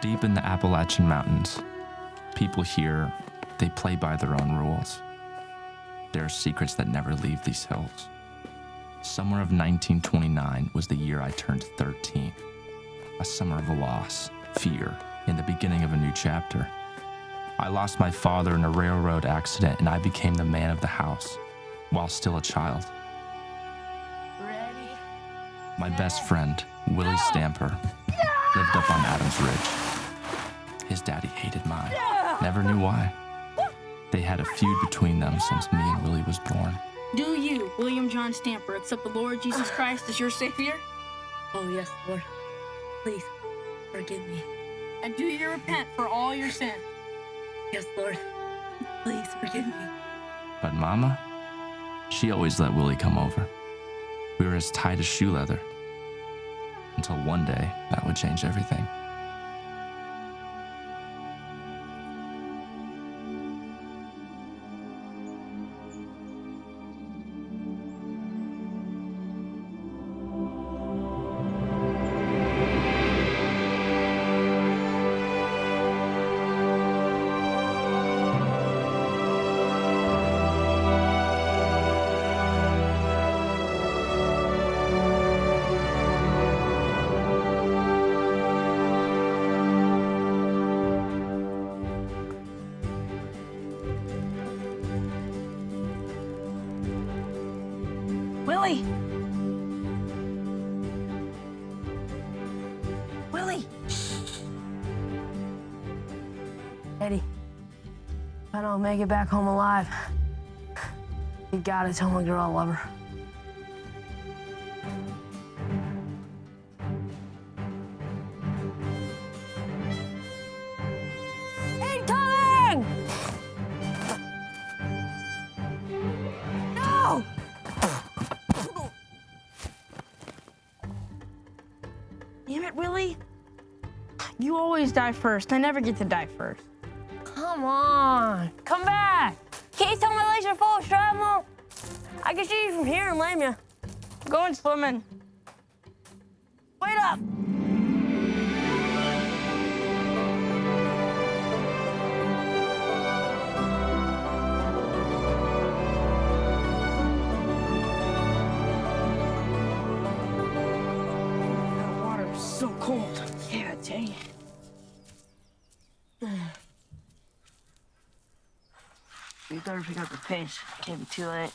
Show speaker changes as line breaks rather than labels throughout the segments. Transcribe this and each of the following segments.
Deep in the Appalachian Mountains, people here, they play by their own rules. There are secrets that never leave these hills. Summer of 1929 was the year I turned 13. A summer of loss, fear, and the beginning of a new chapter. I lost my father in a railroad accident, and I became the man of the house while still a child.
Ready?
My best friend, Willie Stamper, lived up on Adams Ridge. His daddy hated mine, never knew why. They had a feud between them since me and Willie was born.
Do you, William John Stamper, accept the Lord Jesus Christ as your Savior?
Oh, yes, Lord. Please, forgive me.
And do you repent for all your sins?
Yes, Lord. Please, forgive me.
But Mama, she always let Willie come over. We were as tight as shoe leather. Until one day, that would change everything.
Willie! Willie!
Eddie, if I don't make it back home alive, you gotta tell my girl I love her. Incoming! No!
Damn it, Willie. You always die first. I never get to die first.
Come on, come back. Can't you tell my legs are full of shrapnel? I can see you from here and lame you.
I'm going swimming. Wait up! That water is so cold. Yeah, I tell you.
You better pick up the pace. Can't be too late.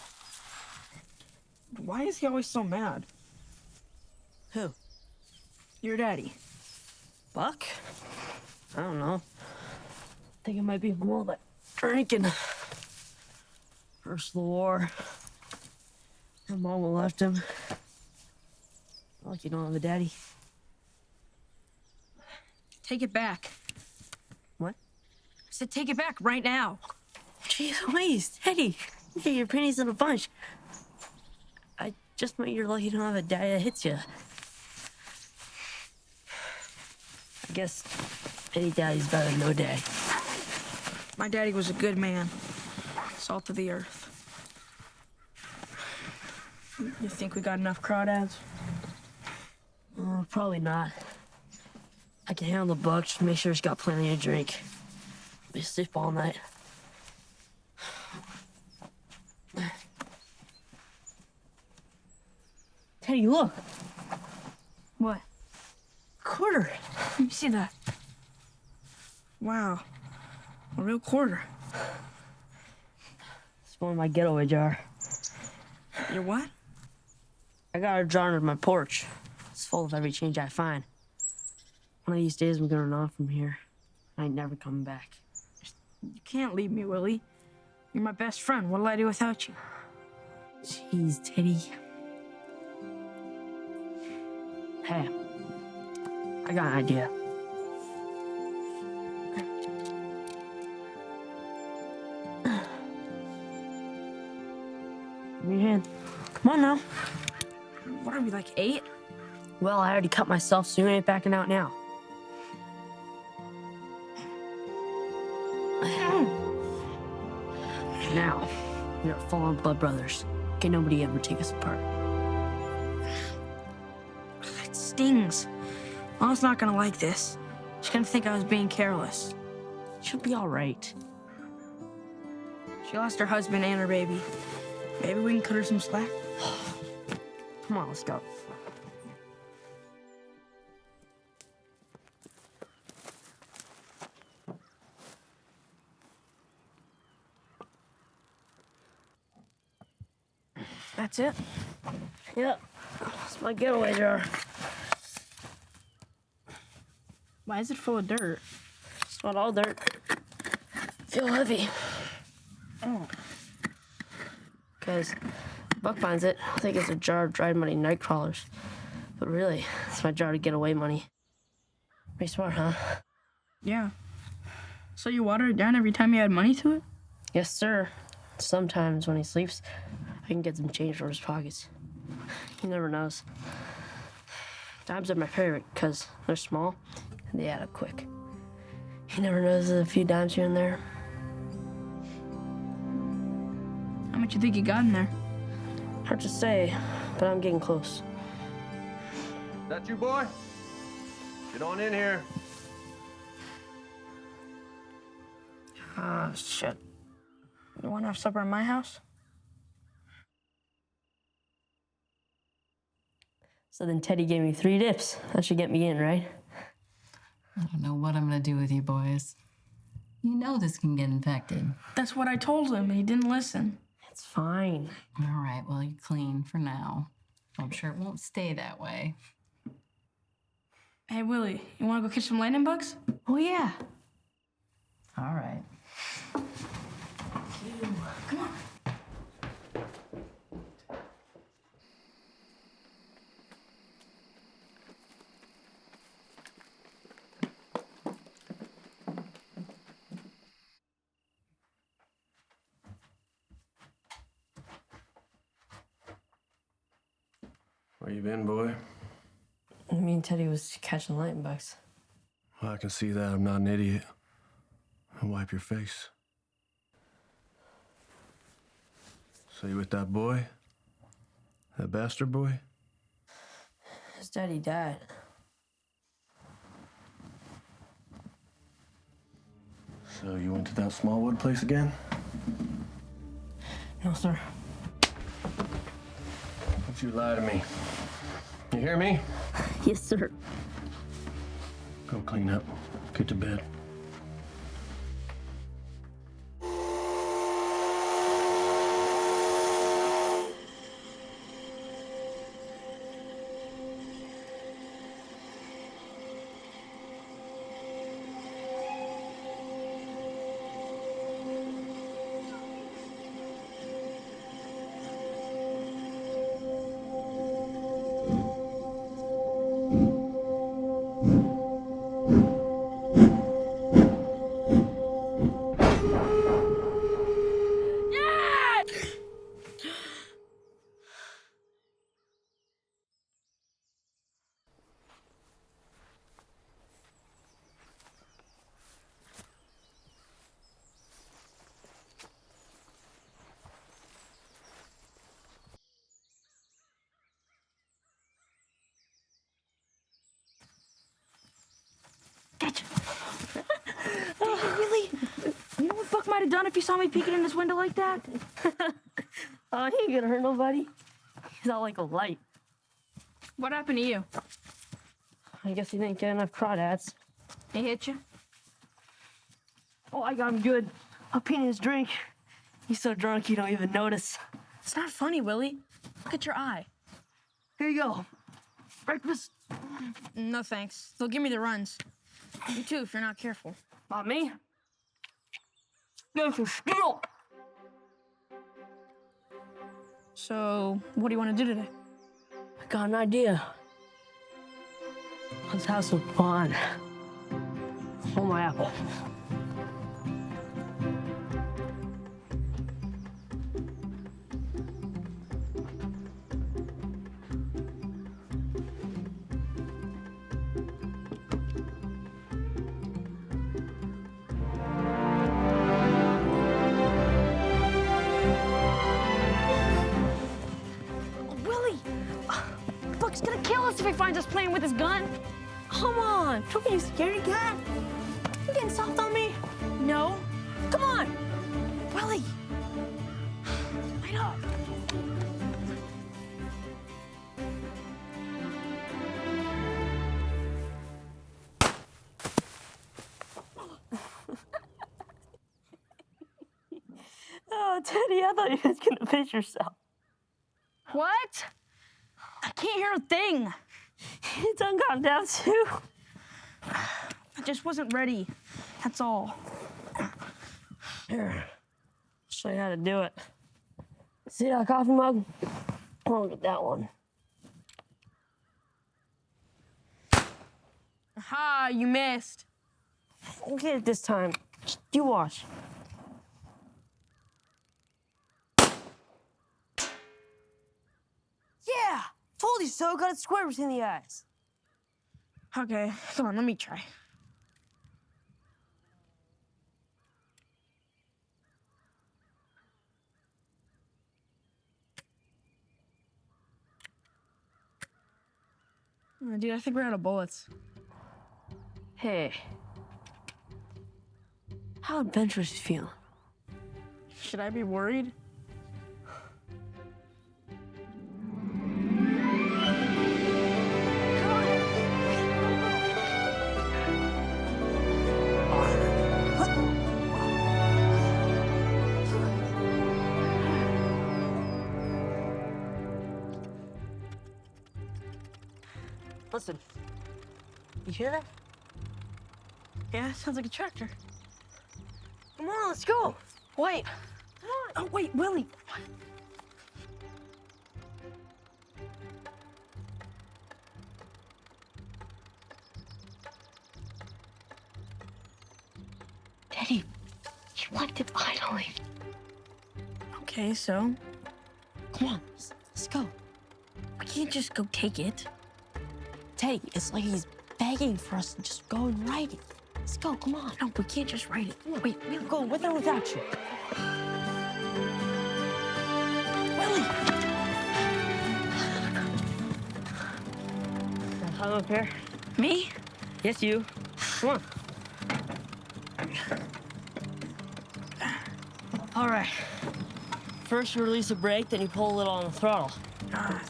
Why is he always so mad?
Who?
Your daddy.
Buck? I don't know. I think it might be from all that drinking. First of the war. My mama left him. Like you don't have a daddy.
Take it back.
What?
I said take it back right now.
Jeez Louise, Teddy. You get your pennies in a bunch. I just meant you're lucky you don't have a daddy that hits you. I guess any daddy's better than no daddy.
My daddy was a good man. Salt of the earth. You think we got enough crawdads?
Probably not. I can handle the buck, just make sure it's got plenty to drink. Be asleep all night. Teddy, look.
What?
Quarter.
Let me see that. Wow. A real quarter.
It's one of my getaway jar.
Your what?
I got a jar under my porch. It's full of every change I find. One of these days I'm going off from here. I ain't never coming back.
You can't leave me, Willie. You're my best friend. What'll I do without you?
Jeez, Teddy. Hey, I got an idea. Give me your hand. Come on now.
What are we, like 8?
Well, I already cut myself, so you ain't backing out now. Now, we are full-on blood brothers. Can nobody ever take us apart.
It stings. Mom's not gonna like this. She's gonna think I was being careless.
She'll be all right.
She lost her husband and her baby. Maybe we can cut her some slack.
Come on, let's go.
That's it?
Yep, it's my getaway jar.
Why is it full of dirt?
It's not all dirt. Feel heavy.
Oh.
Because Buck finds it, I think it's a jar of dried money night crawlers. But really, it's my jar to get away money. Pretty smart, huh?
Yeah. So you water it down every time you add money to it?
Yes, sir. Sometimes when he sleeps, I can get some change from his pockets. He never knows. Dimes are my favorite because they're small and they add up quick. He never knows there's a few dimes here and there.
How much you think you got in there?
Hard to say, but I'm getting close.
That you, boy? Get on in here.
Ah, shit.
You wanna have supper in my house?
So then Teddy gave me 3 dips. That should get me in, right?
I don't know what I'm gonna do with you boys. You know this can get infected.
That's what I told him, and he didn't listen.
It's fine.
All right, well, you're clean for now. I'm sure it won't stay that way.
Hey, Willie, you wanna go catch some lightning bugs?
Oh, yeah.
All right.
Come on.
Where you been, boy?
Me and Teddy was catching lightning bugs.
Well, I can see that. I'm not an idiot. I'll wipe your face. So you with that boy? That bastard boy?
His daddy died.
So you went to that Smallwood place again?
No, sir.
Don't you lie to me. You hear me?
Yes, sir.
Go clean up. Get to bed.
Really? You know what Buck might have done if he saw me peeking in this window like that?
Oh, he ain't gonna hurt nobody. He's not like a light.
What happened to you?
I guess he didn't get enough crawdads.
He hit you?
Oh, I got him good. I'll paint his drink. He's so drunk he don't even notice.
It's not funny, Willie. Look at your eye.
Here you go. Breakfast.
No thanks. They'll give me the runs. You too, if you're not careful.
Not me. Go for steal.
So, what do you want to do today?
I got an idea. Let's have some fun. Oh, my apple.
Willie! Buck's gonna kill us if he finds us playing with his gun.
Come on. Don't be a scaredy cat. You getting soft on me?
No.
Come on.
Willie. Light up.
Oh, Teddy, I thought you was gonna piss yourself.
What? I can't hear a thing.
Your tongue got down too.
I just wasn't ready. That's all.
Here, I'll show you how to do it. See that coffee mug? I'll get that one.
Aha, you missed.
I'll get it this time. Just you watch. Yeah! Told you so. Got it square between the eyes.
Okay, come on, let me try. Oh, dude, I think we're out of bullets.
Hey. How adventurous you feeling?
Should I be worried?
Listen. You hear that?
Yeah, sounds like a tractor.
Come on, let's go.
Wait.
Come on.
Oh, wait, Willie.
Teddy, you liked it finally.
Okay, so
Come on, let's go.
we can't just go take it.
Teddy, it's like he's begging for us to just go and write it. Let's go, come on.
No, we can't just write it.
Wait, we'll go with or without you.
Willie!
I'm up here.
Me?
Yes, you. Come on. All right. First, you release a brake, then you pull a little on the throttle.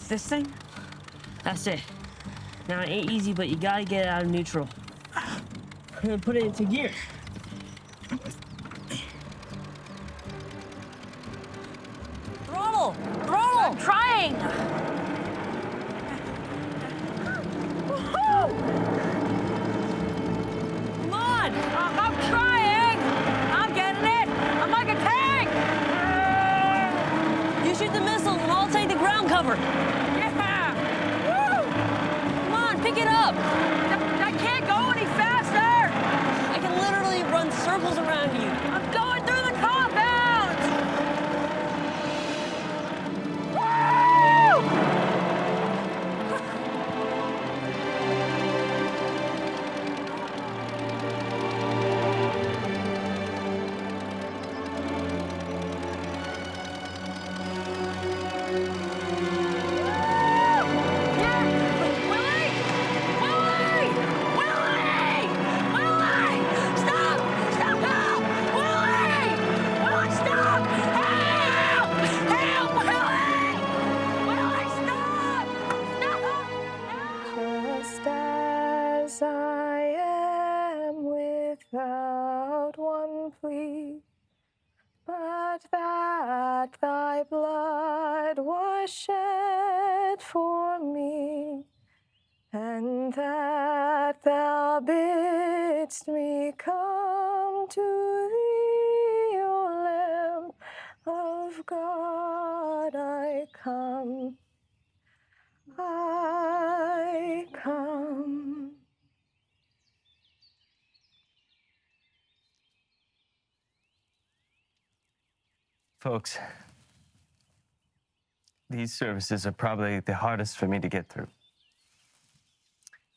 This thing?
That's it. Now, it ain't easy, but you gotta get it out of neutral. And then put it into gear. Throttle! Throttle!
I'm trying! Woohoo!
Come on!
I'm trying! I'm getting it! I'm like a tank!
You shoot the missiles and I'll take the ground cover.
Yeah! Woo!
Come on, pick it up.
I can't go any faster!
I can literally run circles around you.
I'm going through the compound! Woo!
Just as I am without one plea, but that thy blood was shed for me, and that thou bidst me come to thee, O Lamb of God, I come. I come.
Folks, these services are probably the hardest for me to get through.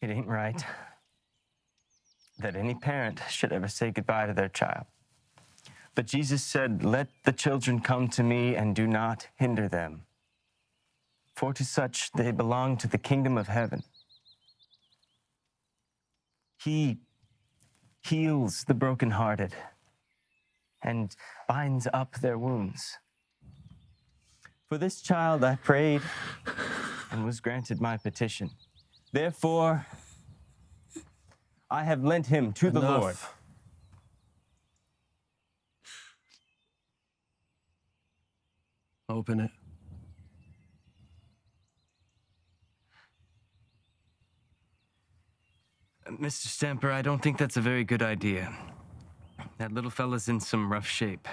It ain't right that any parent should ever say goodbye to their child. But Jesus said, "Let the children come to me and do not hinder them, for to such they belong to the kingdom of heaven." He heals the brokenhearted and binds up their wounds. For this child I prayed and was granted my petition. Therefore, I have lent him to the
Enough.
Lord.
Open it.
Mr. Stamper, I don't think that's a very good idea. That little fella's in some rough shape.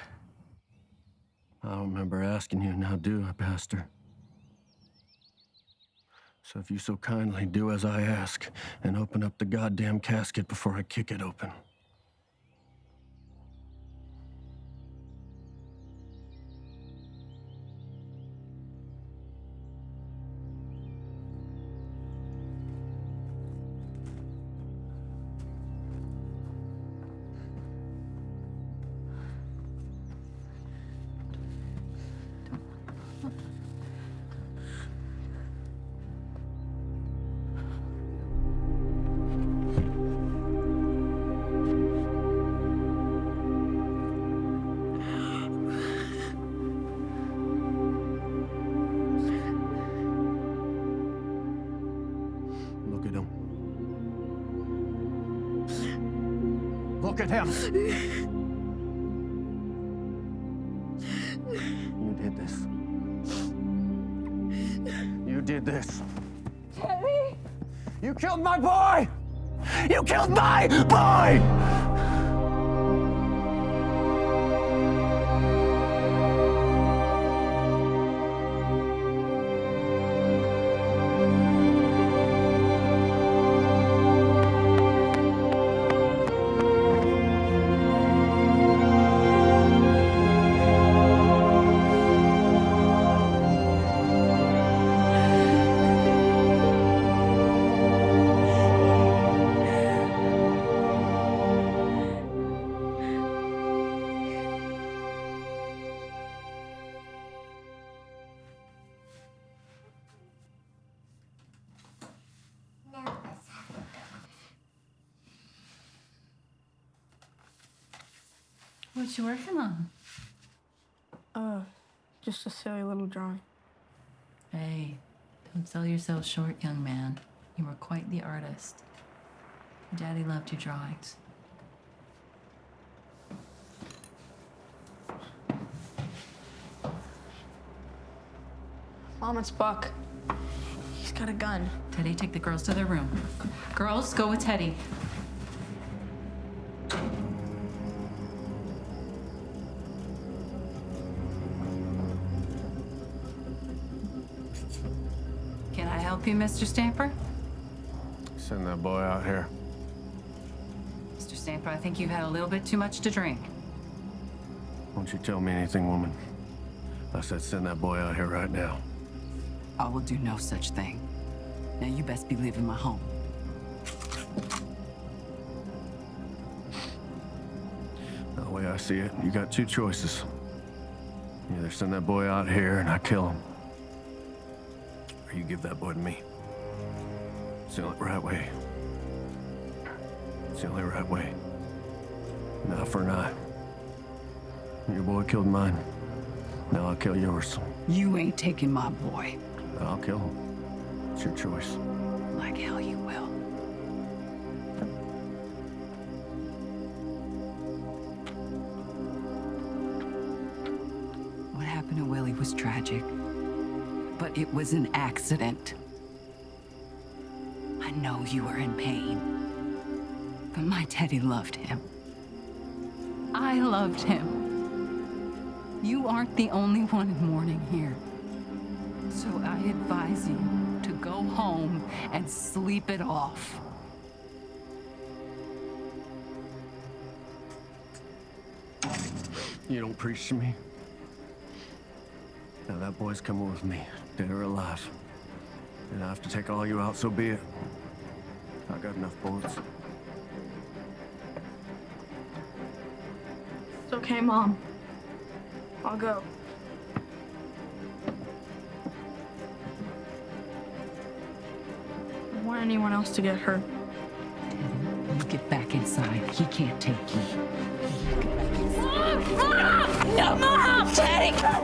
I don't remember asking you, now do I, Pastor? So if you so kindly do as I ask and open up the goddamn casket before I kick it open. Look at him. Look at him! You did this. You did this.
Teddy!
You killed my boy! You killed my boy!
What you working on?
Just a silly little drawing.
Hey, don't sell yourself short, young man. You were quite the artist. Your daddy loved your drawings.
Mom, it's Buck. He's got a gun.
Teddy, take the girls to their room. Girls, go with Teddy. Can I help you, Mr. Stamper?
Send that boy out here.
Mr. Stamper, I think you've had a little bit too much to drink.
Won't you tell me anything, woman? I said send that boy out here right now.
I will do no such thing. Now you best be leaving my home.
The way I see it, you got two choices. You either send that boy out here and I kill him, or you give that boy to me. It's the only right way. It's the only right way. An eye for an eye. Your boy killed mine. Now I'll kill yours.
You ain't taking my boy.
I'll kill him. It's your choice.
Like hell you will. What happened to Willie was tragic, but it was an accident. I know you were in pain, but my Teddy loved him.
I loved him. You aren't the only one in mourning here. So I advise you to go home and sleep it off.
You don't preach to me? Now that boy's coming with me, dead or alive. And I have to take all you out, so be it. I got enough bullets.
It's okay, Mom. I'll go. I don't want anyone else to get hurt.
inside. He can't take you.
No, Mom! Teddy! Let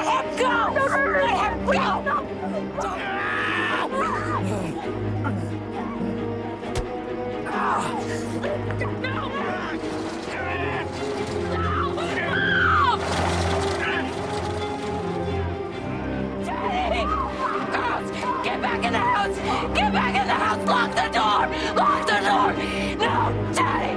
him go! Let him go! Teddy! Girls, get back in the house! Get back in the house! Lock the door! Lock the door! No! Teddy!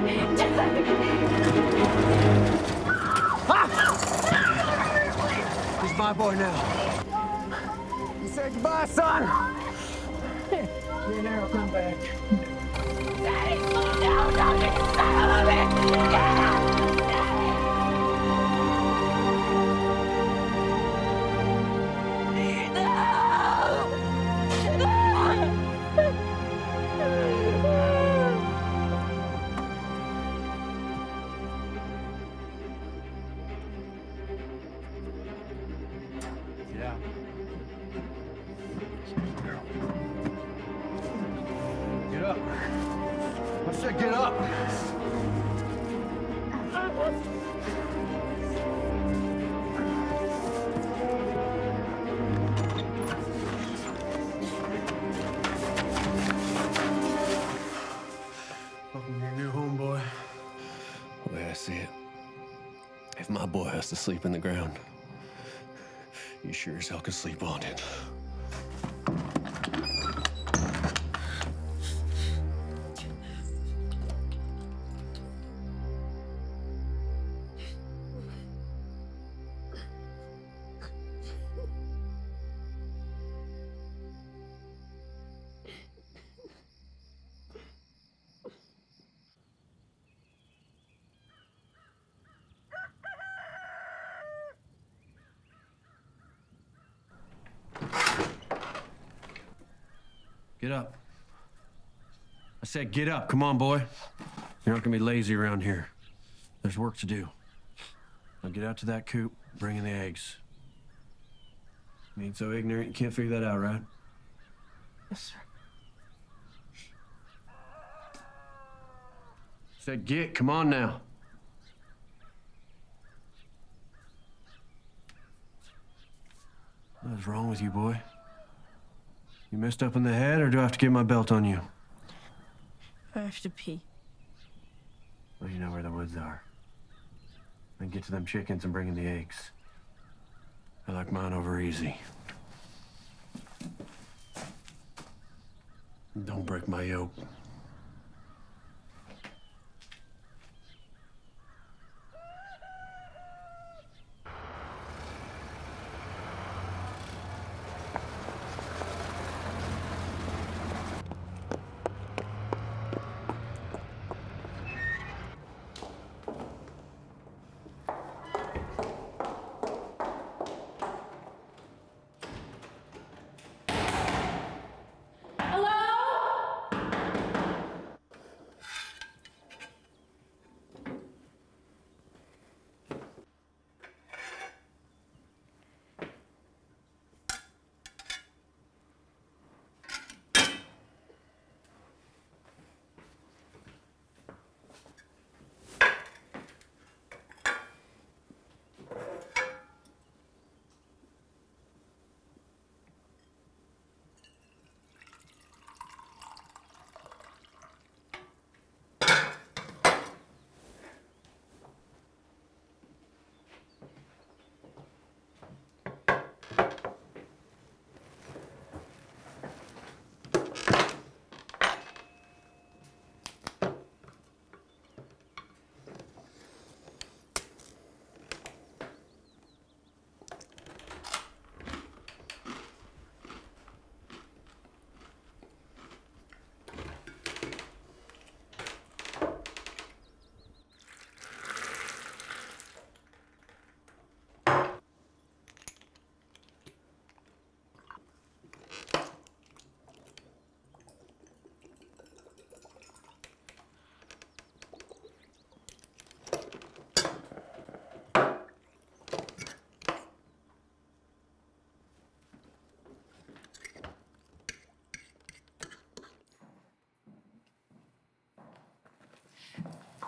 He's my boy now. You say goodbye, son.
You're never come back.
Teddy! No, don't you son of a bitch! Get out!
Yeah. Get up. I said get up. Welcome to your new home, boy. The way I see it, if my boy has to sleep in the ground, you sure as hell can sleep on it. Get up. I said get up. Come on, boy. You're not gonna be lazy around here. There's work to do. Now get out to that coop, bring in the eggs. You ain't so ignorant you can't figure that out, right?
Yes, sir.
Said get, come on now. What is wrong with you, boy? You messed up in the head, or do I have to get my belt on you?
I have to pee.
Well, you know where the woods are. Then get to them chickens and bring in the eggs. I like mine over easy. Don't break my yoke.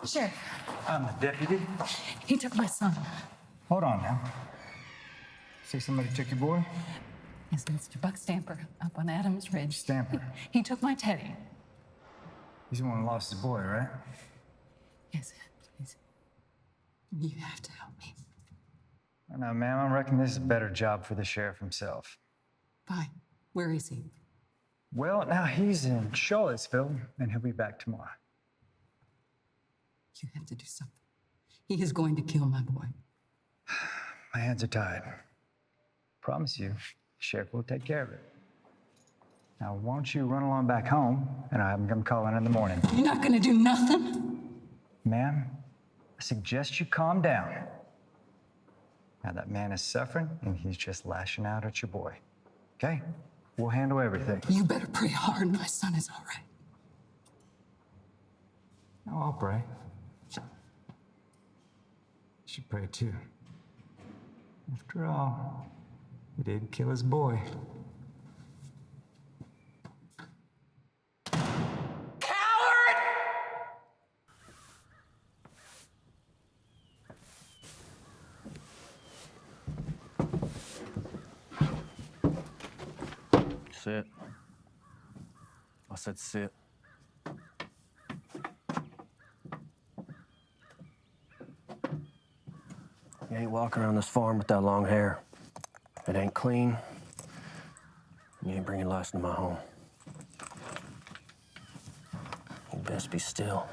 Sheriff,
I'm the deputy.
he took my son.
Hold on now. Say somebody took your boy?
Yes, Mr. Buck Stamper up on Adams Ridge.
Stamper.
He took my Teddy.
He's the one who lost his boy, right?
Yes, please. You have to help me.
Now, ma'am, I reckon this is a better job for the sheriff himself.
Fine. Where is he?
Well, now he's in Charlottesville, and he'll be back tomorrow.
You have to do something. He is going to kill my boy.
My hands are tied. Promise you, the sheriff will take care of it. Now, won't you run along back home, and I'll have him come calling in the morning.
You're not going to do nothing?
Ma'am, I suggest you calm down. Now, that man is suffering, and he's just lashing out at your boy. Okay? We'll handle everything.
You better pray hard. My son is all right.
Oh, I'll pray. You should pray too. After all, he did kill his boy.
Sit. I said sit. You ain't walking around this farm with that long hair. It ain't clean. You ain't bringing lice into my home. You best be still.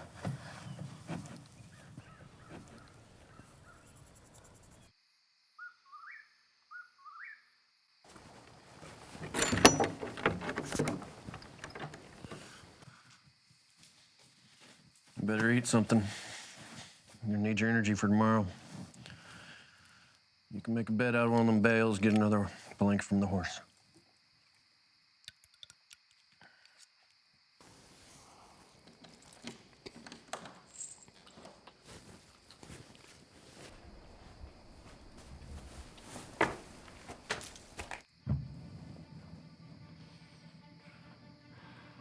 You better eat something. You're gonna need your energy for tomorrow. You can make a bed out of one of them bales, get another blanket from the horse.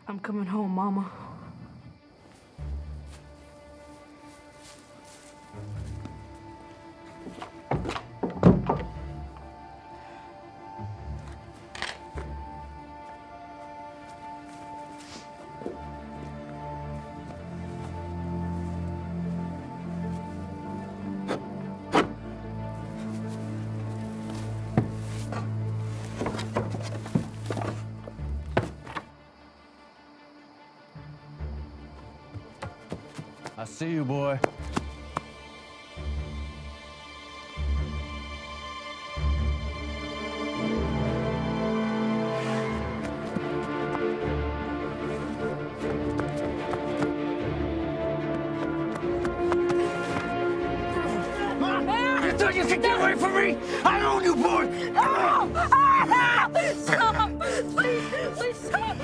I'm coming home, Mama.
I see you, boy.
You thought you could get away from me? I own you, boy!
Stop! Please stop!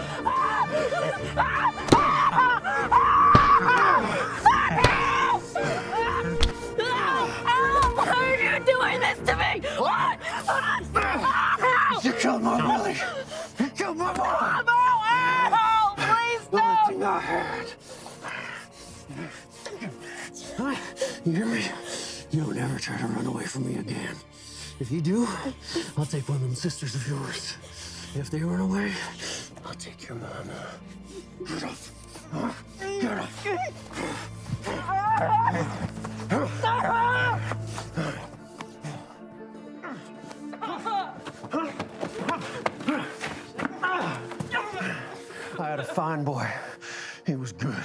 Why are you doing this to me? What?
You killed my Willie! You killed my mom!
Help! Please
The only
stop!
thing I had. You hear me? You don't ever try to run away from me again. If you do, I'll take one of them sisters of yours. If they run away, I'll take your mama. Get up. Get up. I had a fine boy. He was good.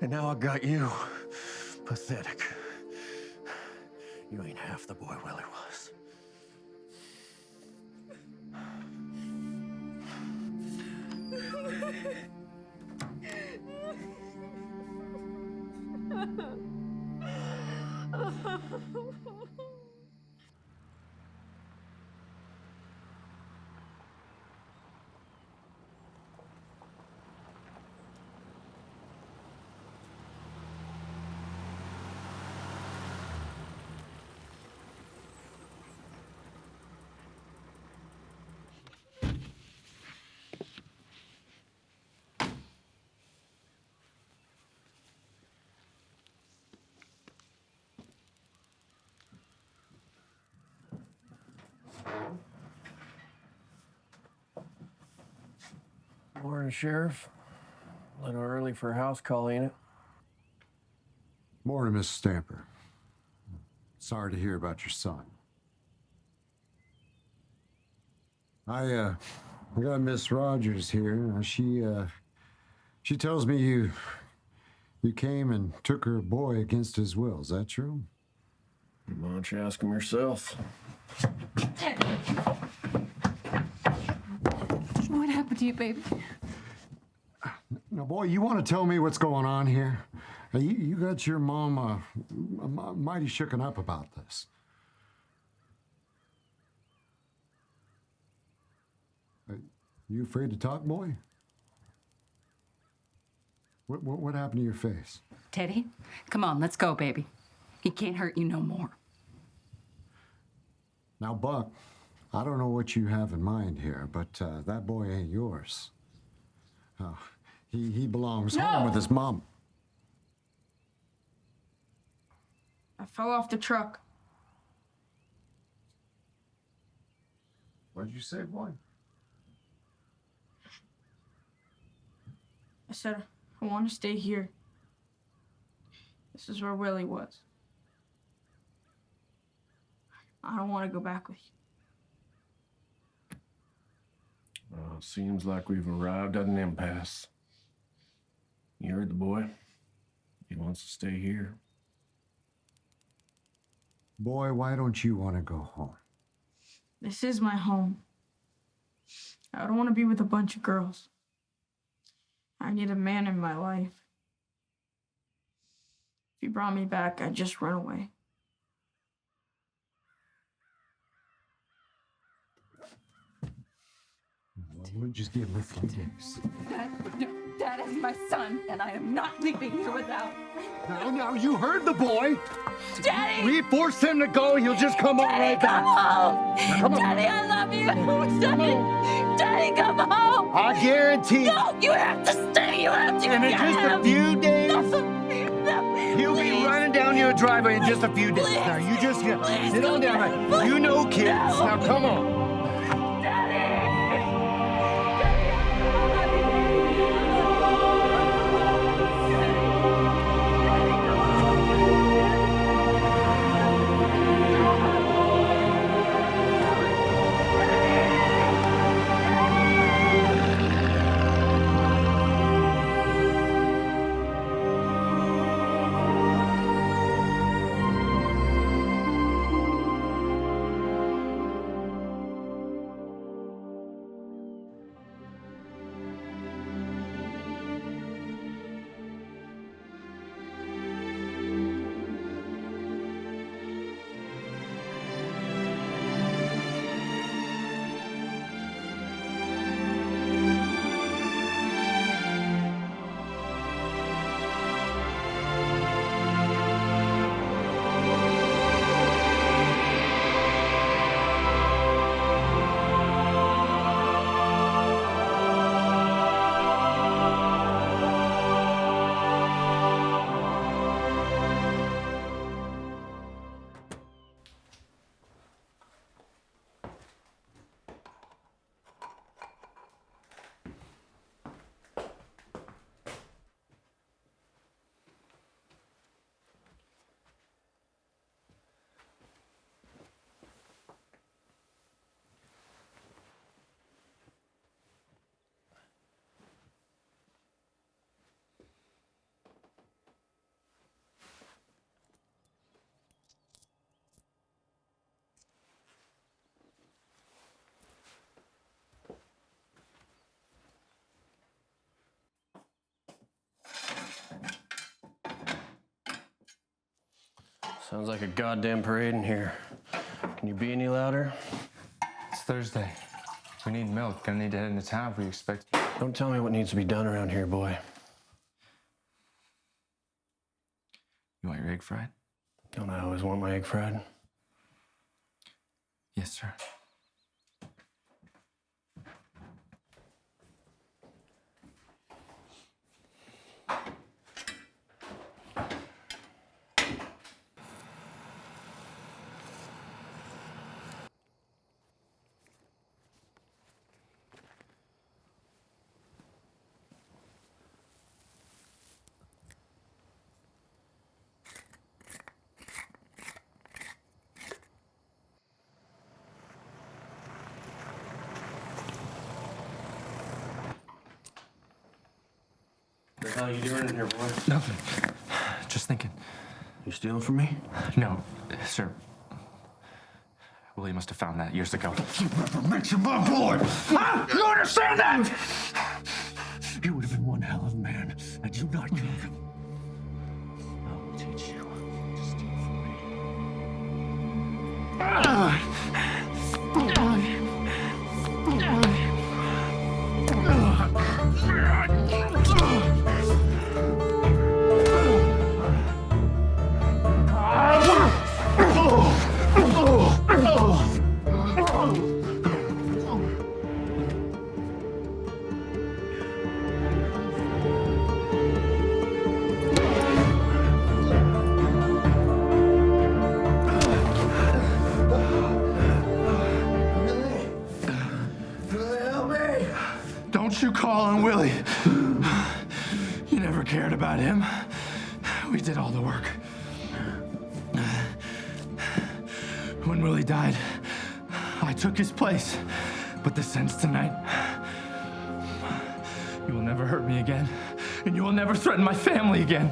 And now I got you. Pathetic. You ain't half the boy Willie was.
Morning, Sheriff. A little early for a house call, ain't it?
Morning, Miss Stamper. Sorry to hear about your son. I got Miss Rogers here. She tells me you came and took her boy against his will. Is that true?
Why don't you ask him yourself?
What happened to you, baby?
Now, boy, you want to tell me what's going on here? You got your mom mighty shooken up about this. You afraid to talk, boy? What happened to your face?
Teddy, come on, let's go, baby. He can't hurt you no more.
Now, Buck, I don't know what you have in mind here, but that boy ain't yours. He belongs home with his mom.
I fell off the truck.
What did you say, boy?
I said, I want to stay here. This is where Willie was. I don't want to go back with you.
Seems like we've arrived at an impasse. You heard the boy. He wants to stay here.
Boy, why don't you want to go home?
This is my home. I don't want to be with a bunch of girls. I need a man in my life. If you brought me back, I'd just run away.
We'll just give him a few days.
Dad is my son, and I am not leaving here without.
Now, you heard the boy.
Daddy!
We forced him to go. He'll just come on right back.
Come home! Daddy, I love you! Daddy! Daddy, come home!
I guarantee.
No, you have to stay! You have to
And in just a few days, he'll be running down your driveway in just a few days. Now, you just sit on down. Right? You know kids. Now, come on.
Sounds like a goddamn parade in here. Can you be any louder?
It's Thursday. We need milk. Gonna need to head into town if we expect.
Don't tell me what needs to be done around here, boy.
You want your egg fried?
Don't I always want my egg fried?
Yes, sir.
What the hell are you doing in here, boy?
Nothing. Just thinking.
You stealing from me?
No, sir. Willie must have found that years ago.
You never mentioned my boy! Huh? You understand that? You would have been one hell of a man had you not killed him. I will teach you to steal from
Don't you call on Willie. You never cared about him. We did all the work. When Willie died, I took his place. But the sense tonight, you will never hurt me again, and you will never threaten my family again.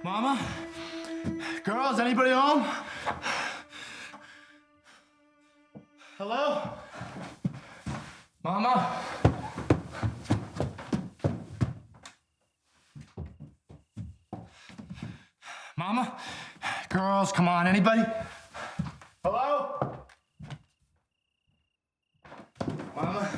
Mama? Girls, anybody home? Hello? Mama? Mama? Girls, come on, anybody? Hello? Mama?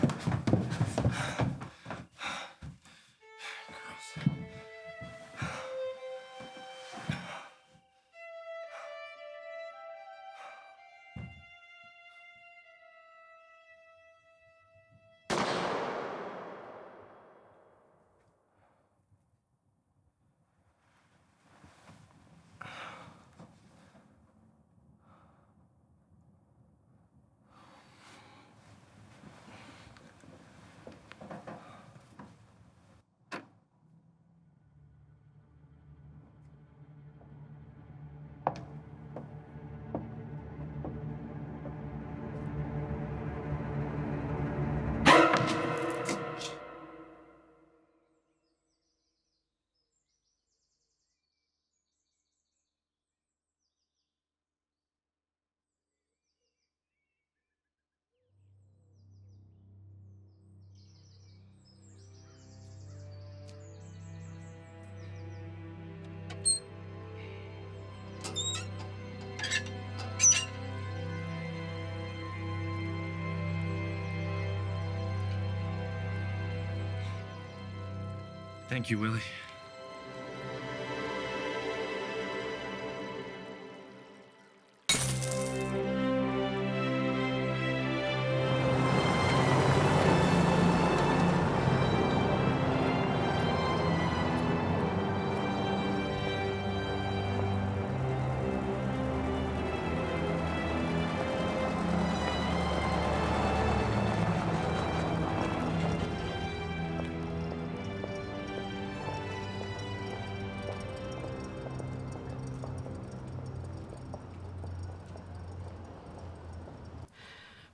Thank you, Willie.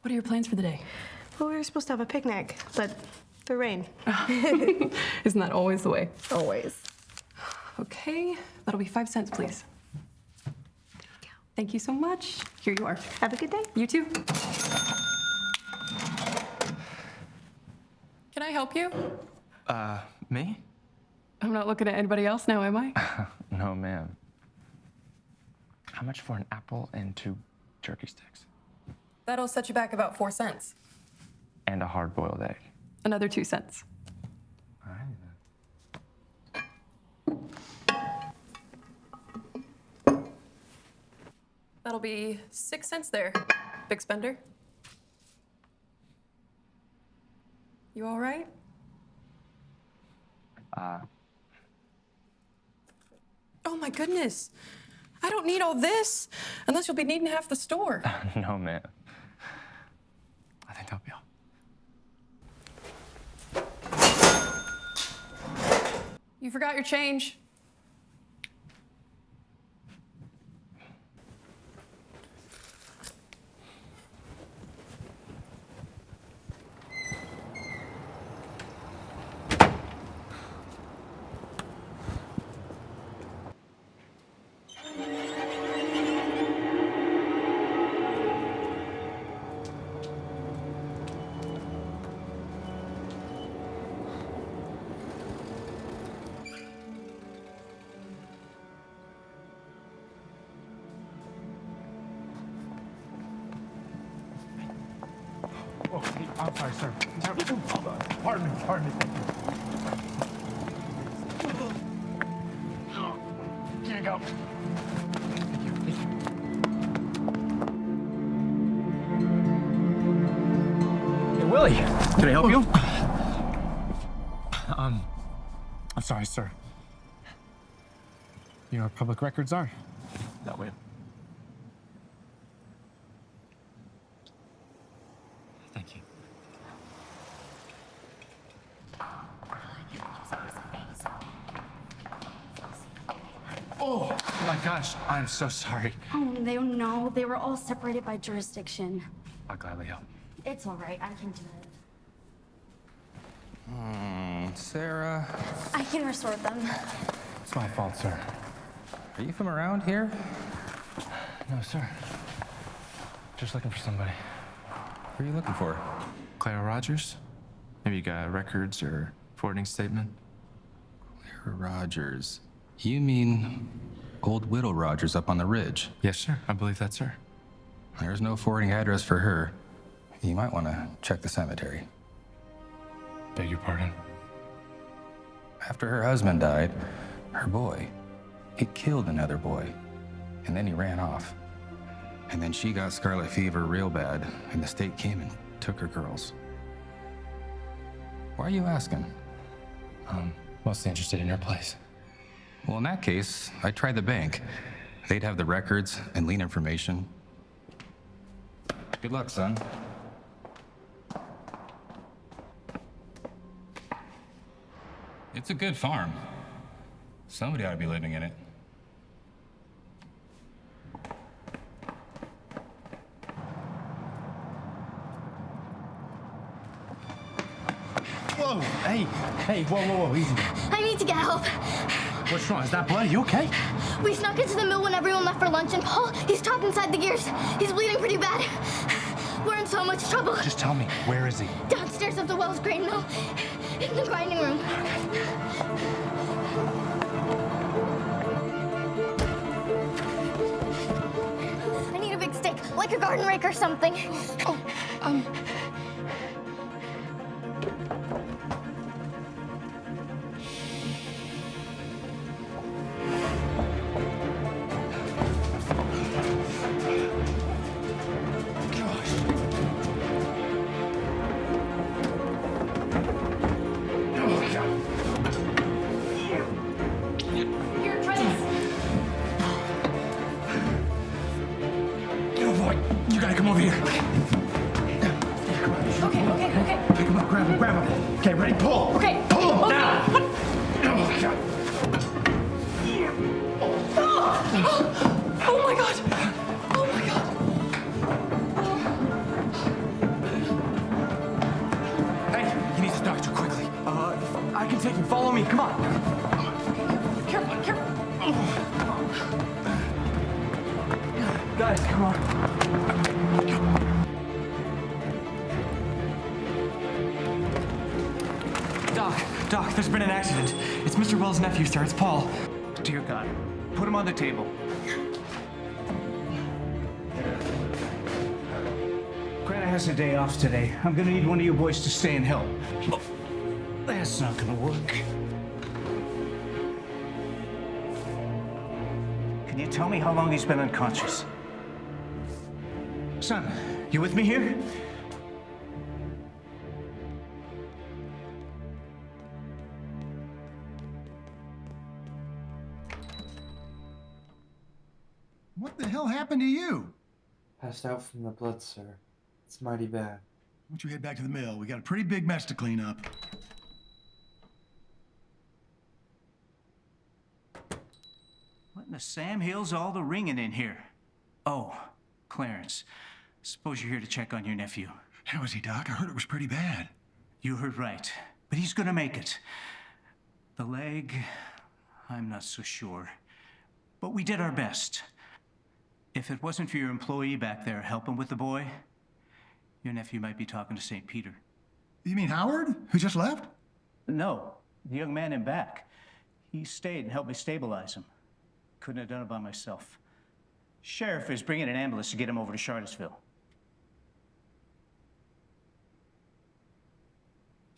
What are your plans for the day?
Well, we were supposed to have a picnic, but the rain.
Isn't that always the way?
Always.
Okay, that'll be 5 cents, please. Thank you so much. Here you are.
Have a good day.
You too. Can I help you?
Me?
I'm not looking at anybody else now, am I?
No, ma'am. How much for an apple and 2 jerky sticks?
That'll set you back about 4 cents.
And a hard-boiled egg.
Another 2 cents.
All right, then.
That'll be 6 cents there, big spender. You all right? Oh my goodness. I don't need all this, unless you'll be needing half the store.
No, ma'am. I think that'll be all.
You forgot your change.
Oh, hey, I'm sorry, sir. Pardon me, pardon me. Here you go.
Hey, Willie, can I help you?
I'm sorry, sir. You know where public records are?
That way.
Thank you. Oh my gosh, I'm so sorry.
Oh, no, they were all separated by jurisdiction.
I'll gladly help.
It's all right, I can do it.
Sarah,
I can restore them.
It's my fault, sir.
are you from around here?
No, sir. Just looking for somebody.
Who are you looking for?
Clara Rogers? Maybe you got records or forwarding statement?
Clara Rogers. You mean old widow Rogers up on the ridge?
Yes, sir. I believe that's her.
There's no forwarding address for her. You might want to check the cemetery.
Beg your pardon?
After her husband died, her boy, he killed another boy, and then he ran off. And then she got scarlet fever real bad, and the state came and took her girls. Why are you asking?
Mostly interested in your place.
Well, in that case, I'd try the bank. They'd have the records and lien information. Good luck, son. It's a good farm. Somebody ought to be living in it.
Whoa, hey, whoa, easy.
I need to get help.
What's wrong? Is that blood? You okay?
We snuck into the mill when everyone left for lunch, and Paul, he's trapped inside the gears. He's bleeding pretty bad. We're in so much trouble.
Just tell me, where is he?
Downstairs of the Wells grain mill, in the grinding room. I need a big stick, like a garden rake or something. Oh,
Grab him. Okay, ready? Pull.
Okay.
Pull him now.
Oh, God. Oh, my God. Oh, my God.
Hey, he needs a doctor quickly. I can take him. Follow me. Come on.
Careful, careful.
Guys, come on. Doc, there's been an accident. It's Mr. Wells' nephew, sir. It's Paul.
Dear God, put him on the table. Greta has a day off today. I'm gonna need one of you boys to stay and help. That's not gonna work. Can you tell me how long he's been unconscious? Son, you with me here?
What the hell happened to you?
Passed out from the blood, sir. It's mighty bad.
Why don't you head back to the mill? We got a pretty big mess to clean up.
What in the Sam Hill's all the ringing in here? Oh, Clarence. Suppose you're here to check on your nephew.
How is he, Doc? I heard it was pretty bad.
You heard right, but he's gonna make it. The leg, I'm not so sure. But we did our best. If it wasn't for your employee back there helping with the boy, your nephew might be talking to St. Peter.
You mean Howard, who just left?
No, the young man in back. He stayed and helped me stabilize him. Couldn't have done it by myself. Sheriff is bringing an ambulance to get him over to Charlottesville.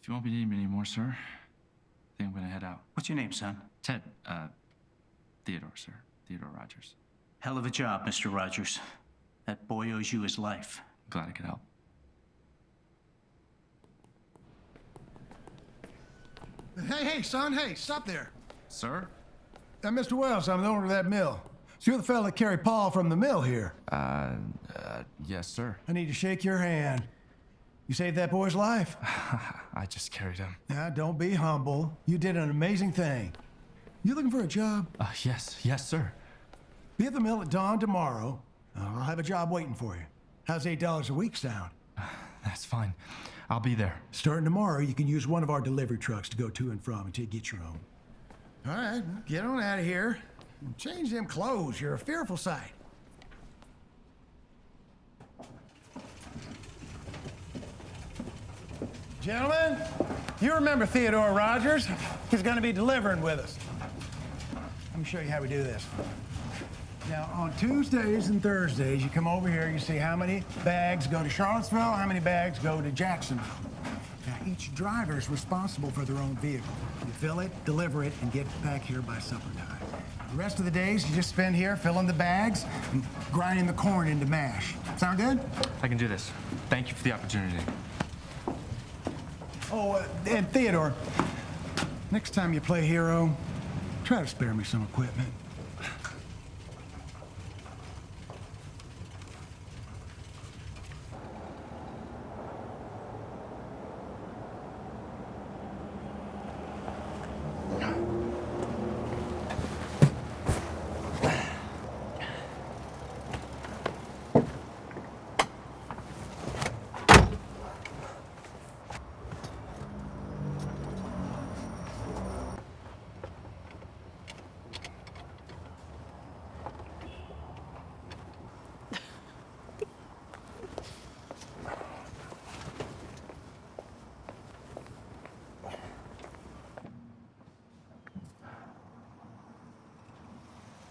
If you won't be needing me anymore, sir, I think I'm gonna head out.
What's your name, son?
Ted, Theodore, sir. Theodore Rogers.
Hell of a job, Mr. Rogers. That boy owes you his life.
Glad I could help.
Hey, son, hey, stop there.
Sir?
Mr. Wells, I'm the owner of that mill. So you're the fella that carried Paul from the mill here.
Yes, sir.
I need to shake your hand. You saved that boy's life.
I just carried him.
Now, don't be humble. You did an amazing thing. You looking for a job?
Yes, sir.
Be at the mill at dawn tomorrow. I'll have a job waiting for you. How's $8 a week sound?
That's fine. I'll be there.
Starting tomorrow, you can use one of our delivery trucks to go to and from until you get your own. All right, get on out of here. Change them clothes. You're a fearful sight. Gentlemen, you remember Theodore Rogers? He's going to be delivering with us. Let me show you how we do this. Now, on Tuesdays and Thursdays, you come over here, you see how many bags go to Charlottesville, how many bags go to Jacksonville. Now, each driver is responsible for their own vehicle. You fill it, deliver it, and get back here by supper time. The rest of the days, you just spend here filling the bags and grinding the corn into mash. Sound good?
I can do this. Thank you for the opportunity.
Oh, and Theodore, next time you play hero, try to spare me some equipment.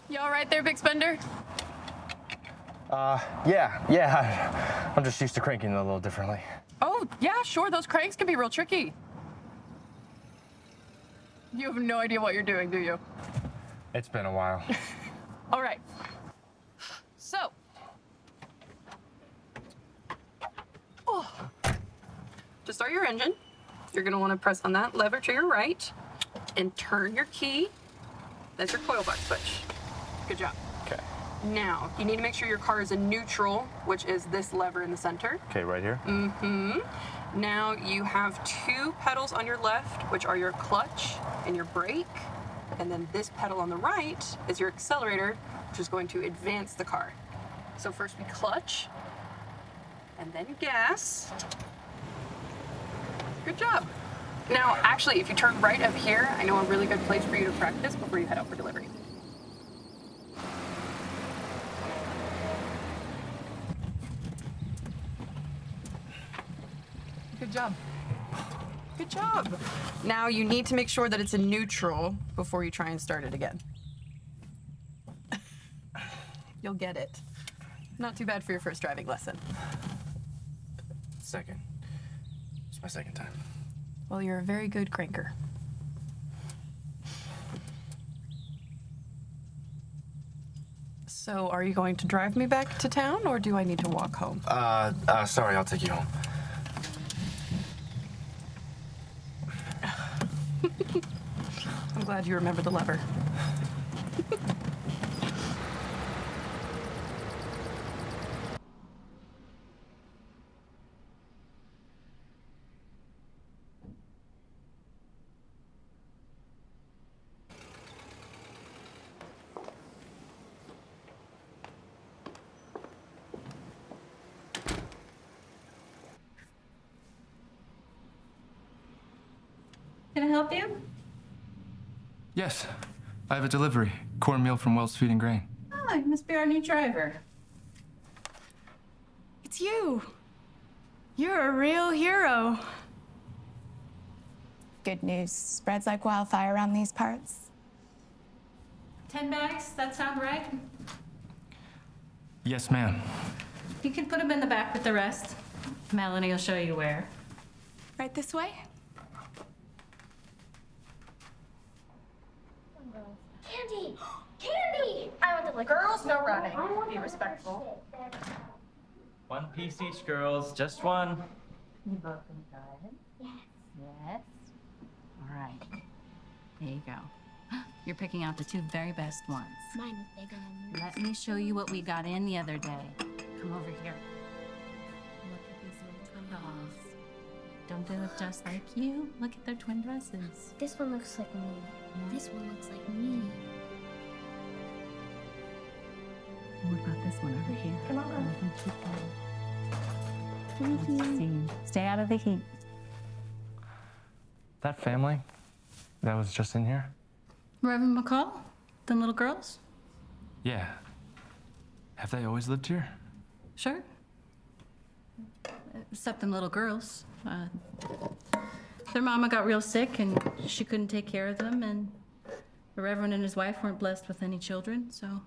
You all right there, big spender?
Yeah. I'm just used to cranking it a little differently.
Oh, yeah, sure. Those cranks can be real tricky. You have no idea what you're doing, do you?
It's been a while.
All right. So. To start your engine, you're going to want to press on that lever to your right and turn your key. That's your coil box switch. Good job.
Okay.
Now, you need to make sure your car is in neutral, which is this lever in the center.
Okay, right here?
Mm-hmm. Now you have 2 pedals on your left, which are your clutch and your brake. And then this pedal on the right is your accelerator, which is going to advance the car. So first we clutch, and then gas. Good job. Now, actually, if you turn right up here, I know a really good place for you to practice before you head out for delivery. Good job. Good job. Now you need to make sure that it's in neutral before you try and start it again. You'll get it. Not too bad for your first driving lesson.
Second. It's my second time.
Well, you're a very good cranker. So, are you going to drive me back to town, or do I need to walk home?
Sorry, I'll take you home.
I'm glad you remember the lever.
Can I help you?
Yes, I have a delivery. Cornmeal from Wells Feed and Grain.
Oh, you must be our new driver.
It's you. You're a real hero.
Good news spreads like wildfire around these parts.
10 bags, that sound right?
Yes, ma'am.
You can put them in the back with the rest. Melanie will show you where.
Right this way?
Candy! Candy! I want the liquor.
Girls, no running. Be respectful.
One piece each, girls. Just one.
You both can go ahead. Yes. All right. There you go. You're picking out the 2 very best ones.
Mine is bigger than yours.
Let me show you what we got in the other day. Come over here. Look at these little twin dolls. Don't they look just like you? Look at their twin dresses.
This one looks like me. This one looks like me.
What about this one over here?
Come on.
Thank you. Stay out of the heat.
That family that was just in here?
Reverend McCall? Them little girls?
Yeah. Have they always lived here?
Sure. Except them little girls. Their mama got real sick and she couldn't take care of them, and the Reverend and his wife weren't blessed with any children, so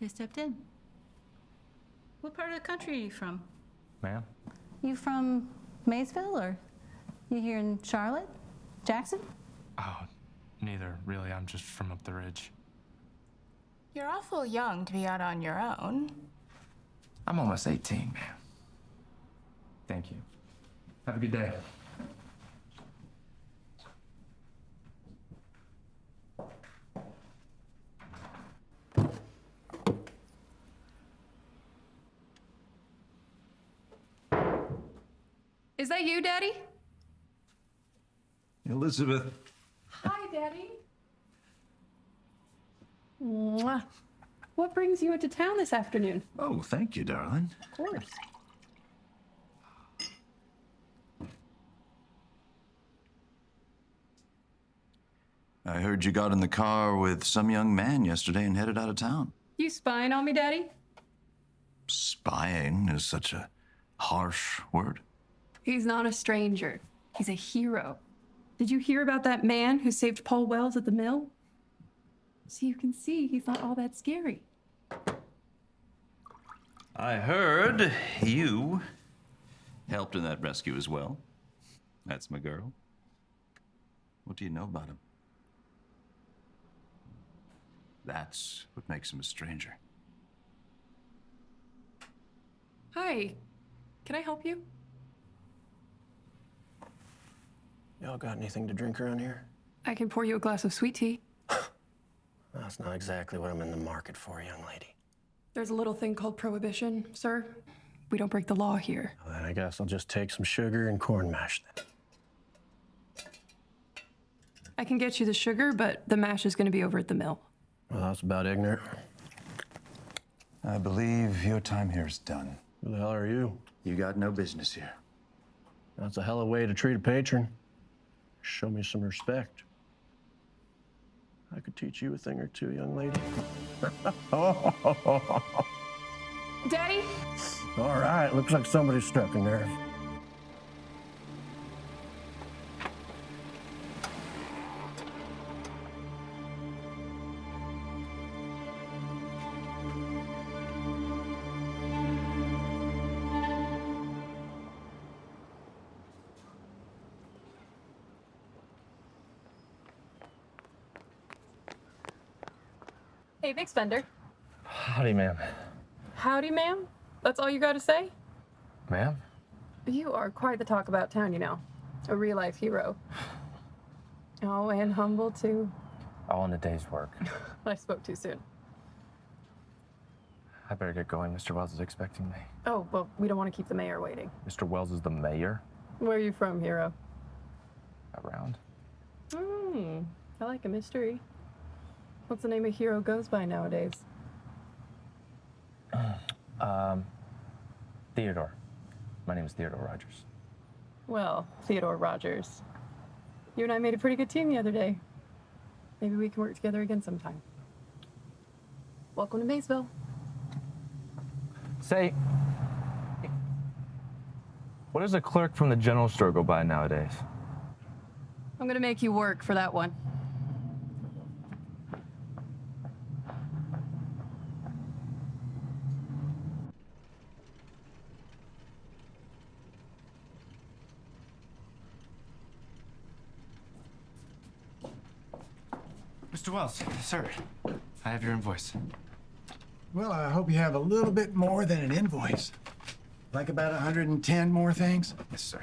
they stepped in. What part of the country are you from?
Ma'am?
You from Maysville, or you here in Charlotte? Jackson?
Oh, neither, really. I'm just from up the ridge.
You're awful young to be out on your own.
I'm almost 18, ma'am. Thank you. Have a good day.
Is that you, Daddy?
Elizabeth.
Hi, Daddy. Mwah. What brings you into town this afternoon?
Oh, thank you, darling.
Of course.
I heard you got in the car with some young man yesterday and headed out of town.
You spying on me, Daddy?
Spying is such a harsh word.
He's not a stranger. He's a hero. Did you hear about that man who saved Paul Wells at the mill? So you can see he's not all that scary.
I heard you helped in that rescue as well. That's my girl. What do you know about him? That's what makes him a stranger.
Hi. Can I help you?
Y'all got anything to drink around here?
I can pour you a glass of sweet tea.
That's not exactly what I'm in the market for, young lady.
There's a little thing called prohibition, sir. We don't break the law here.
Well, then I guess I'll just take some sugar and corn mash then.
I can get you the sugar, but the mash is going to be over at the mill.
Well, that's about ignorant.
I believe your time here is done.
Who the hell are you?
You got no business here.
That's a hell of a way to treat a patron. Show me some respect. I could teach you a thing or two, young lady.
Daddy?
All right, looks like somebody struck a nerve.
Hey, thanks, Fender.
Howdy, ma'am.
Howdy, ma'am? That's all you got to say?
Ma'am?
You are quite the talk about town, you know. A real-life hero. Oh, and humble, too.
All in a day's work.
I spoke too soon.
I better get going. Mr. Wells is expecting me.
Oh, well, we don't want to keep the mayor waiting.
Mr. Wells is the mayor?
Where are you from, hero?
Around?
I like a mystery. What's the name a hero goes by nowadays?
Theodore. My name is Theodore Rogers.
Well, Theodore Rogers. You and I made a pretty good team the other day. Maybe we can work together again sometime. Welcome to Maysville.
Say, what does a clerk from the general store go by nowadays?
I'm gonna make you work for that one.
Mr. Wells, sir, I have your invoice.
Well, I hope you have a little bit more than an invoice. Like about 110 more things?
Yes, sir.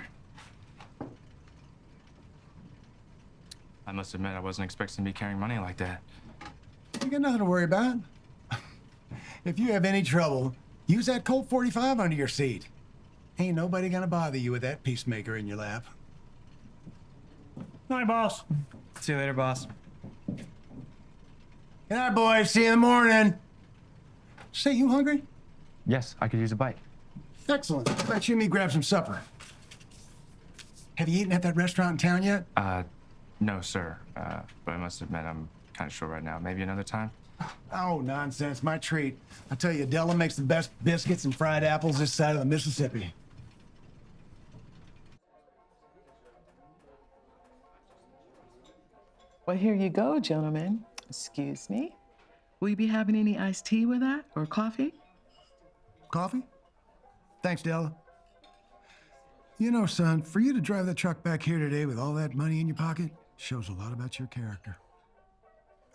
I must admit, I wasn't expecting to be carrying money like that.
You got nothing to worry about. If you have any trouble, use that Colt 45 under your seat. Ain't nobody gonna bother you with that peacemaker in your lap. Night, boss.
See you later, boss.
Good night, boys. See you in the morning. Say, you hungry?
Yes, I could use a bite.
Excellent. Let you and me grab some supper. Have you eaten at that restaurant in town yet?
No, sir. But I must admit, I'm kind of short right now. Maybe another time?
Oh, nonsense. My treat. I tell you, Della makes the best biscuits and fried apples this side of the Mississippi.
Well, here you go, gentlemen. Excuse me. Will you be having any iced tea with that or coffee?
Coffee? Thanks, Della. You know, son, for you to drive that truck back here today with all that money in your pocket shows a lot about your character.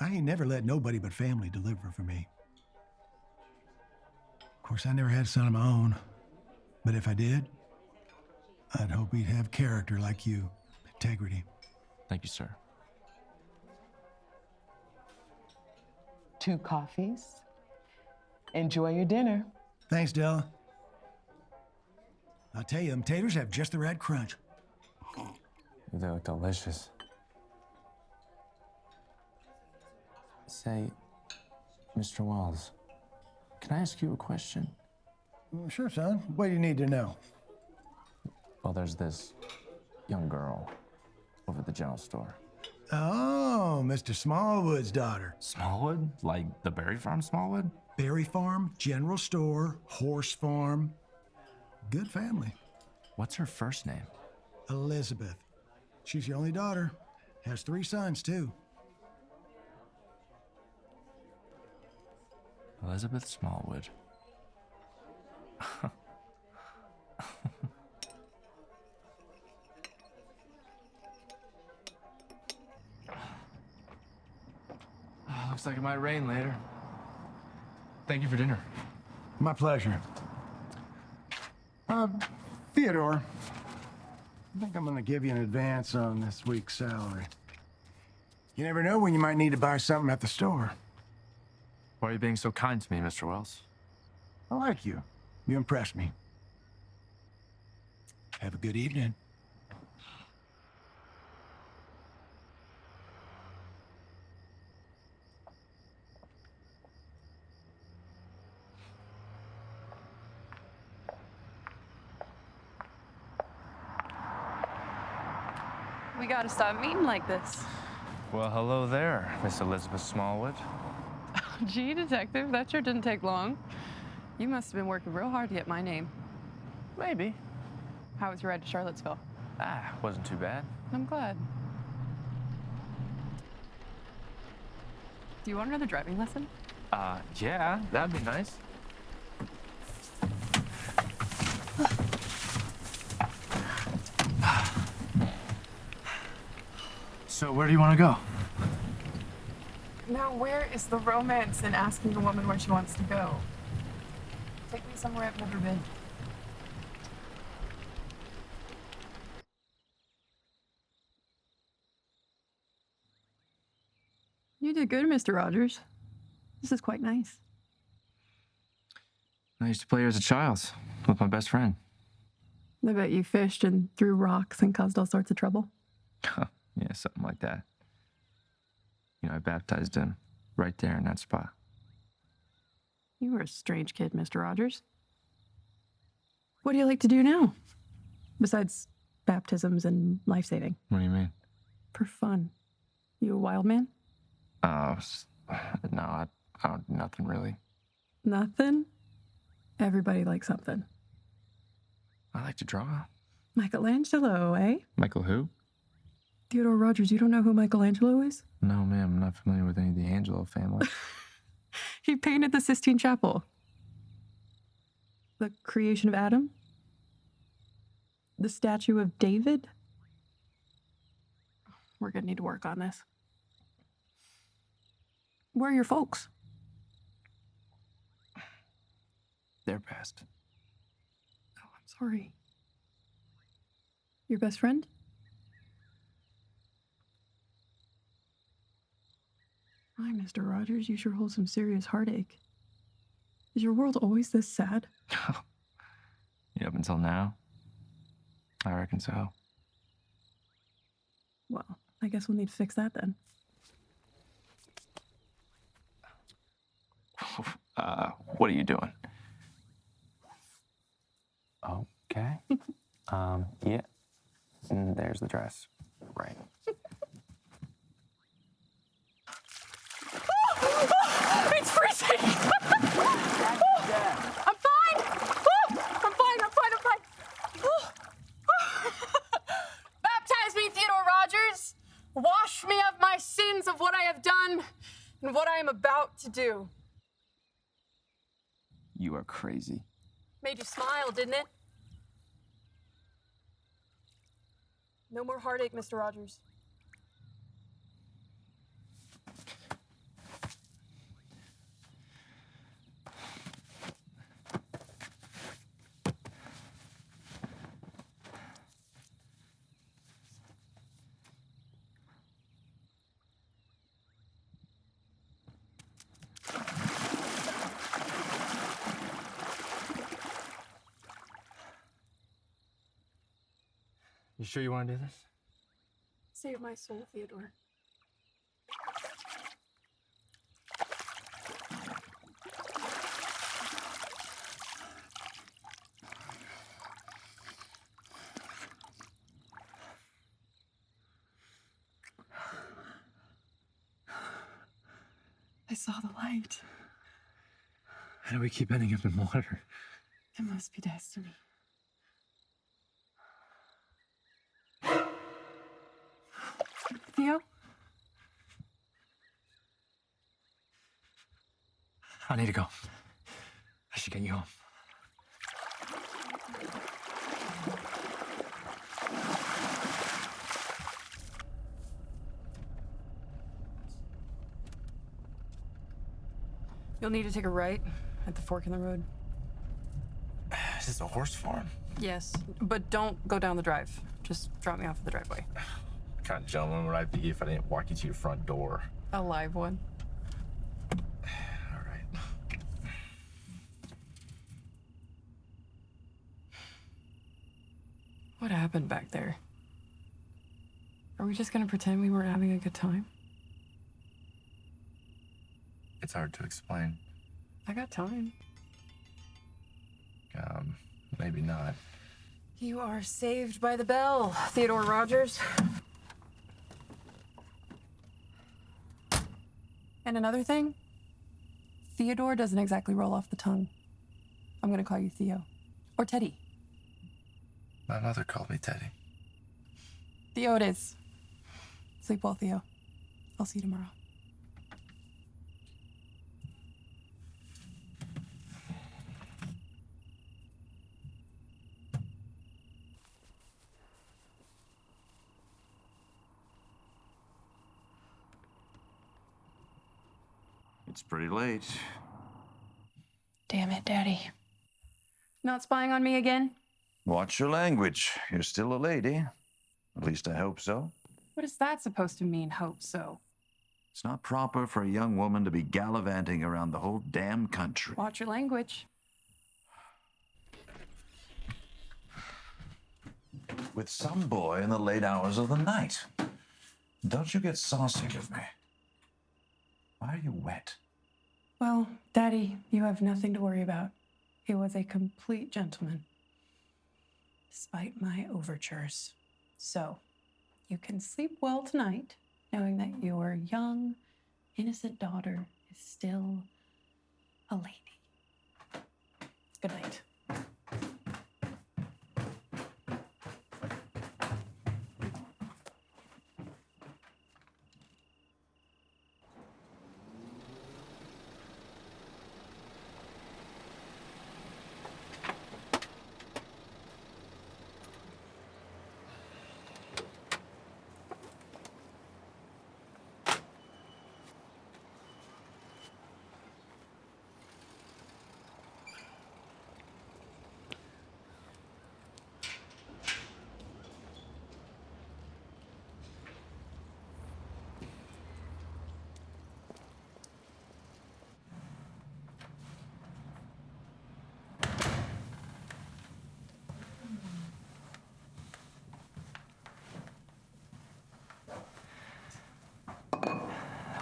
I ain't never let nobody but family deliver for me. Of course, I never had a son of my own, but if I did, I'd hope he'd have character like you, integrity.
Thank you, sir.
2 coffees. Enjoy your dinner.
Thanks, Della. I'll tell you, them taters have just the right crunch.
They look delicious. Say, Mr. Wells, can I ask you a question?
Sure, son. What do you need to know?
Well, there's this young girl over at the general store.
Oh, Mr. Smallwood's daughter.
Smallwood? Like the Berry Farm Smallwood?
Berry Farm, general store, horse farm. Good family.
What's her first name?
Elizabeth. She's your only daughter. Has 3 sons, too.
Elizabeth Smallwood.
Looks like it might rain later. Thank you for dinner.
My pleasure. Theodore, I think I'm gonna give you an advance on this week's salary. You never know when you might need to buy something at the store.
Why are you being so kind to me, Mr. Wells?
I like you. You impress me. Have a good evening.
We gotta stop meeting like this.
Well, hello there, Miss Elizabeth Smallwood.
Gee, detective, that sure didn't take long. You must have been working real hard to get my name.
Maybe.
How was your ride to Charlottesville?
Wasn't too bad.
I'm glad. Do you want another driving lesson?
Yeah, that'd be nice.
So where do you want to go?
Now, where is the romance in asking a woman where she wants to go? Take me somewhere I've never been. You did good, Mr. Rogers. This is quite nice.
I used to play here as a child with my best friend.
I bet you fished and threw rocks and caused all sorts of trouble.
Yeah, something like that. I baptized him right there in that spot.
You were a strange kid, Mr. Rogers. What do you like to do now? Besides baptisms and life-saving?
What do you mean?
For fun. You a wild man?
No, I don't do nothing really.
Nothing? Everybody likes something.
I like to draw.
Michelangelo, eh?
Michael who?
Theodore Rogers, you don't know who Michelangelo is?
No, ma'am, I'm not familiar with any of the Angelo family.
He painted the Sistine Chapel. The creation of Adam? The statue of David? We're gonna need to work on this. Where are your folks?
They're passed.
Oh, I'm sorry. Your best friend? Hi, Mr. Rogers. You sure hold some serious heartache. Is your world always this sad?
Yeah, up until now. I reckon so.
Well, I guess we'll need to fix that then.
What are you doing?
Okay. Yeah. And there's the dress. Right.
It's freezing! I'm fine! I'm fine. Baptize me, Theodore Rogers! Wash me of my sins of what I have done and what I am about to do.
You are crazy.
Made you smile, didn't it? No more heartache, Mr. Rogers.
You sure you want to do this?
Save my soul, Theodore. I saw the light.
How do we keep ending up in water?
It must be destiny. Theo?
I need to go. I should get you home.
You'll need to take a right at the fork in the road.
Is this a horse farm?
Yes, but don't go down the drive. Just drop me off at the driveway.
What kind of gentleman would I be if I didn't walk you to your front door?
A live one.
All right.
What happened back there? Are we just gonna pretend we weren't having a good time?
It's hard to explain.
I got time.
Maybe not.
You are saved by the bell, Theodore Rogers. And another thing, Theodore doesn't exactly roll off the tongue. I'm gonna call you Theo. Or Teddy.
My mother called me Teddy.
Theo it is. Sleep well, Theo. I'll see you tomorrow.
It's pretty late.
Damn it, Daddy. Not spying on me again?
Watch your language. You're still a lady. At least I hope so.
What is that supposed to mean, hope so?
It's not proper for a young woman to be gallivanting around the whole damn country.
Watch your language.
With some boy in the late hours of the night. Don't you get saucy with me. Why are you wet?
Well, Daddy, you have nothing to worry about. He was a complete gentleman, despite my overtures. So, you can sleep well tonight, knowing that your young, innocent daughter is still a lady. Good night.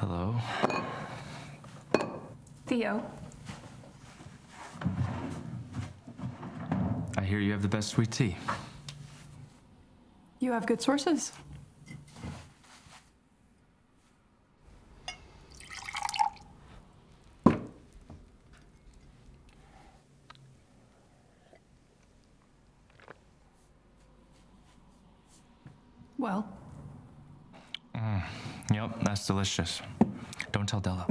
Hello?
Theo.
I hear you have the best sweet tea.
You have good sources. Well,
Yep, that's delicious. Don't tell Della.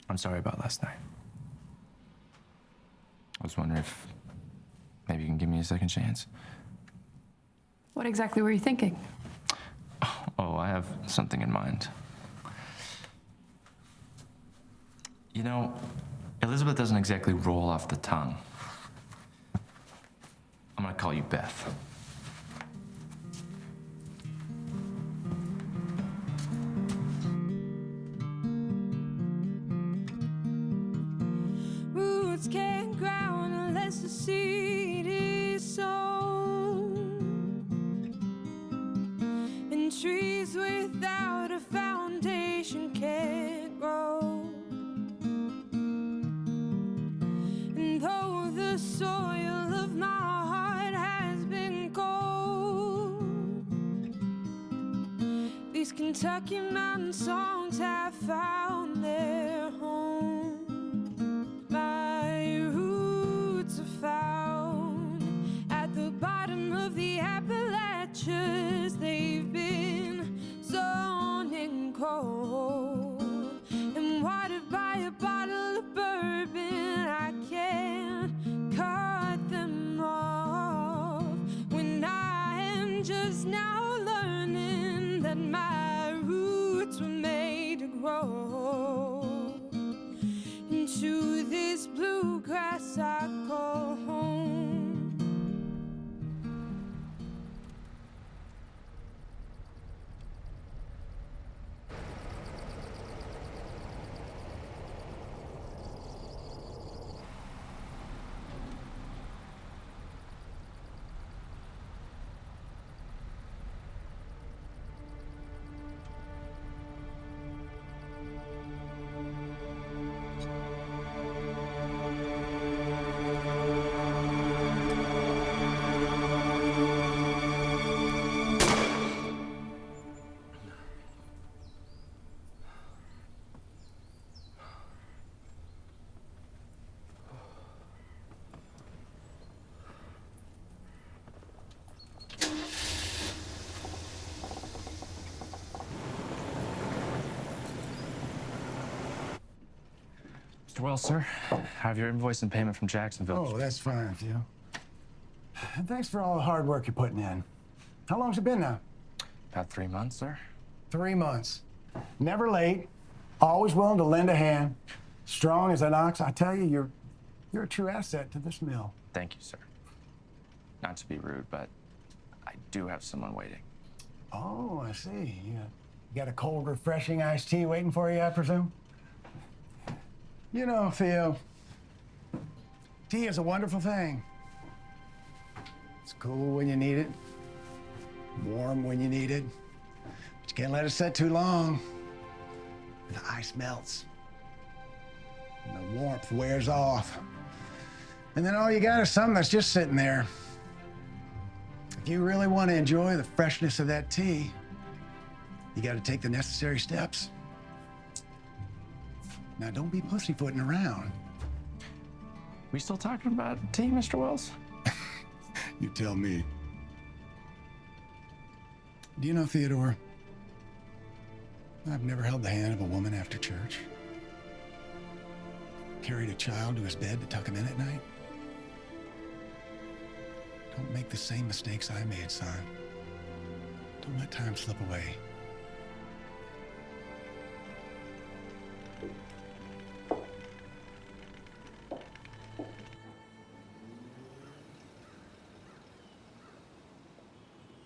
I'm sorry about last night. I was wondering if maybe you can give me a second chance.
what exactly were you thinking?
Oh, I have something in mind. You know, Elizabeth doesn't exactly roll off the tongue. I'm gonna call you Beth.
Roots can't ground unless the seed is sown. And trees without a foundation can't grow. And though the soil of my heart has been cold, these Kentucky mountain songs have found their home. My roots are found at the bottom of the Appalachias. They've been sown in cold and watered by a bottle of bourbon. I can't cut them off when I am just now learning that my roots were made to grow into this bluegrass I call home.
Mr. Wells, sir, have your invoice and payment from Jacksonville.
Oh, that's fine, Theo. And thanks for all the hard work you're putting in. How long's it been now?
About 3 months, sir.
3 months. Never late, always willing to lend a hand, strong as an ox. I tell you, you're a true asset to this mill.
Thank you, sir. Not to be rude, but I do have someone waiting.
Oh, I see. You got a cold, refreshing iced tea waiting for you, I presume? You know, Theo, tea is a wonderful thing. It's cool when you need it, warm when you need it, but you can't let it set too long. The ice melts, and the warmth wears off. And then all you got is something that's just sitting there. If you really want to enjoy the freshness of that tea, you got to take the necessary steps. Now, don't be pussyfooting around.
We still talking about tea, Mr. Wells?
You tell me. Do you know, Theodore, I've never held the hand of a woman after church. Carried a child to his bed to tuck him in at night. Don't make the same mistakes I made, son. Don't let time slip away.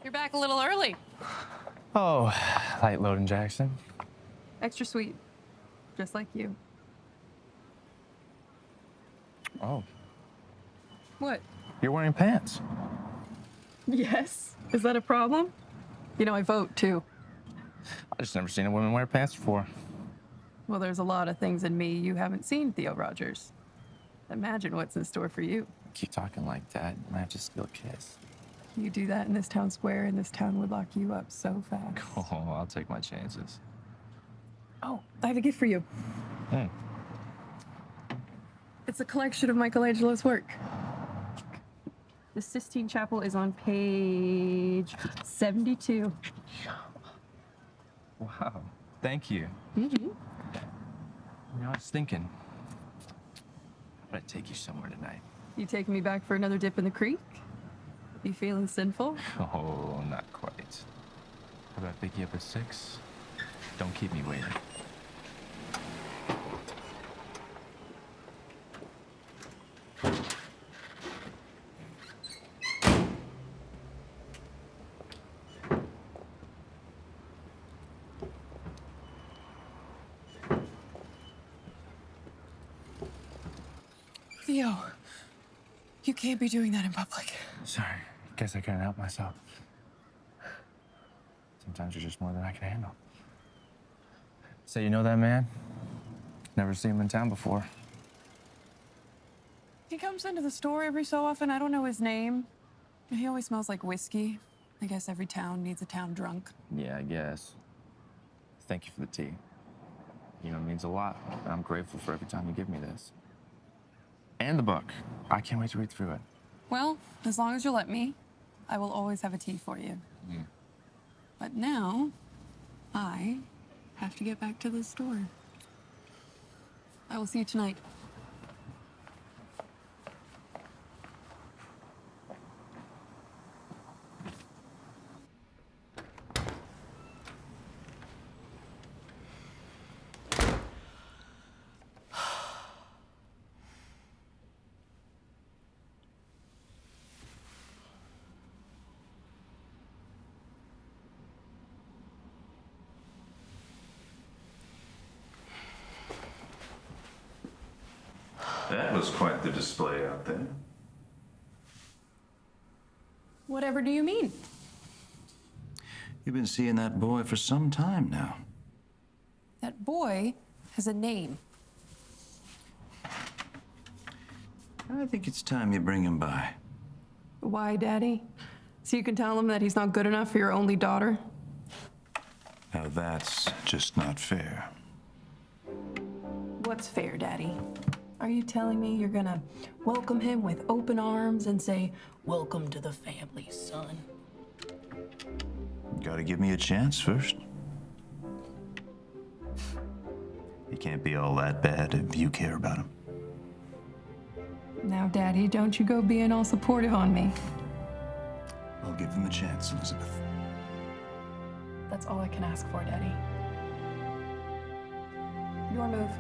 You're back a little early.
Oh, light loading Jackson.
Extra sweet. Just like you.
Oh,
What?
you're wearing pants.
Yes. Is that a problem? You know, I vote too.
I just never seen a woman wear pants before.
Well, there's a lot of things in me you haven't seen, Theo Rogers. Imagine what's in store for you.
Keep talking like that, you might have to steal a kiss.
You do that in this town square, and this town would lock you up so fast.
Oh, I'll take my chances.
Oh, I have a gift for you.
Hmm.
It's a collection of Michelangelo's work. The Sistine Chapel is on page 72.
Wow, thank you.
Mm-hmm.
You know, I was thinking, I'm gonna take you somewhere tonight.
You taking me back for another dip in the creek? You feeling sinful?
Oh, not quite. How about I pick you up at 6? Don't keep me waiting.
Theo, you can't be doing that in public.
Sorry, guess I couldn't help myself. Sometimes you're just more than I can handle. So you know that man? Never seen him in town before.
He comes into the store every so often. I don't know his name. He always smells like whiskey. I guess every town needs a town drunk.
Yeah, I guess. Thank you for the tea. You know, it means a lot. And I'm grateful for every time you give me this. And the book. I can't wait to read through it.
Well, as long as you let me, I will always have a tea for you.
Mm.
But now, I have to get back to the store. I will see you tonight.
That was quite the display out there.
Whatever do you mean?
You've been seeing that boy for some time now.
That boy has a name.
I think it's time you bring him by.
Why, Daddy? So you can tell him that he's not good enough for your only daughter?
Now that's just not fair.
What's fair, Daddy? Are you telling me you're gonna welcome him with open arms and say, "Welcome to the family, son"?
Gotta give me a chance first.
can't be all that bad if you care about him.
Now, Daddy, don't you go being all supportive on me.
I'll give him a chance, Elizabeth.
That's all I can ask for, Daddy. Your move.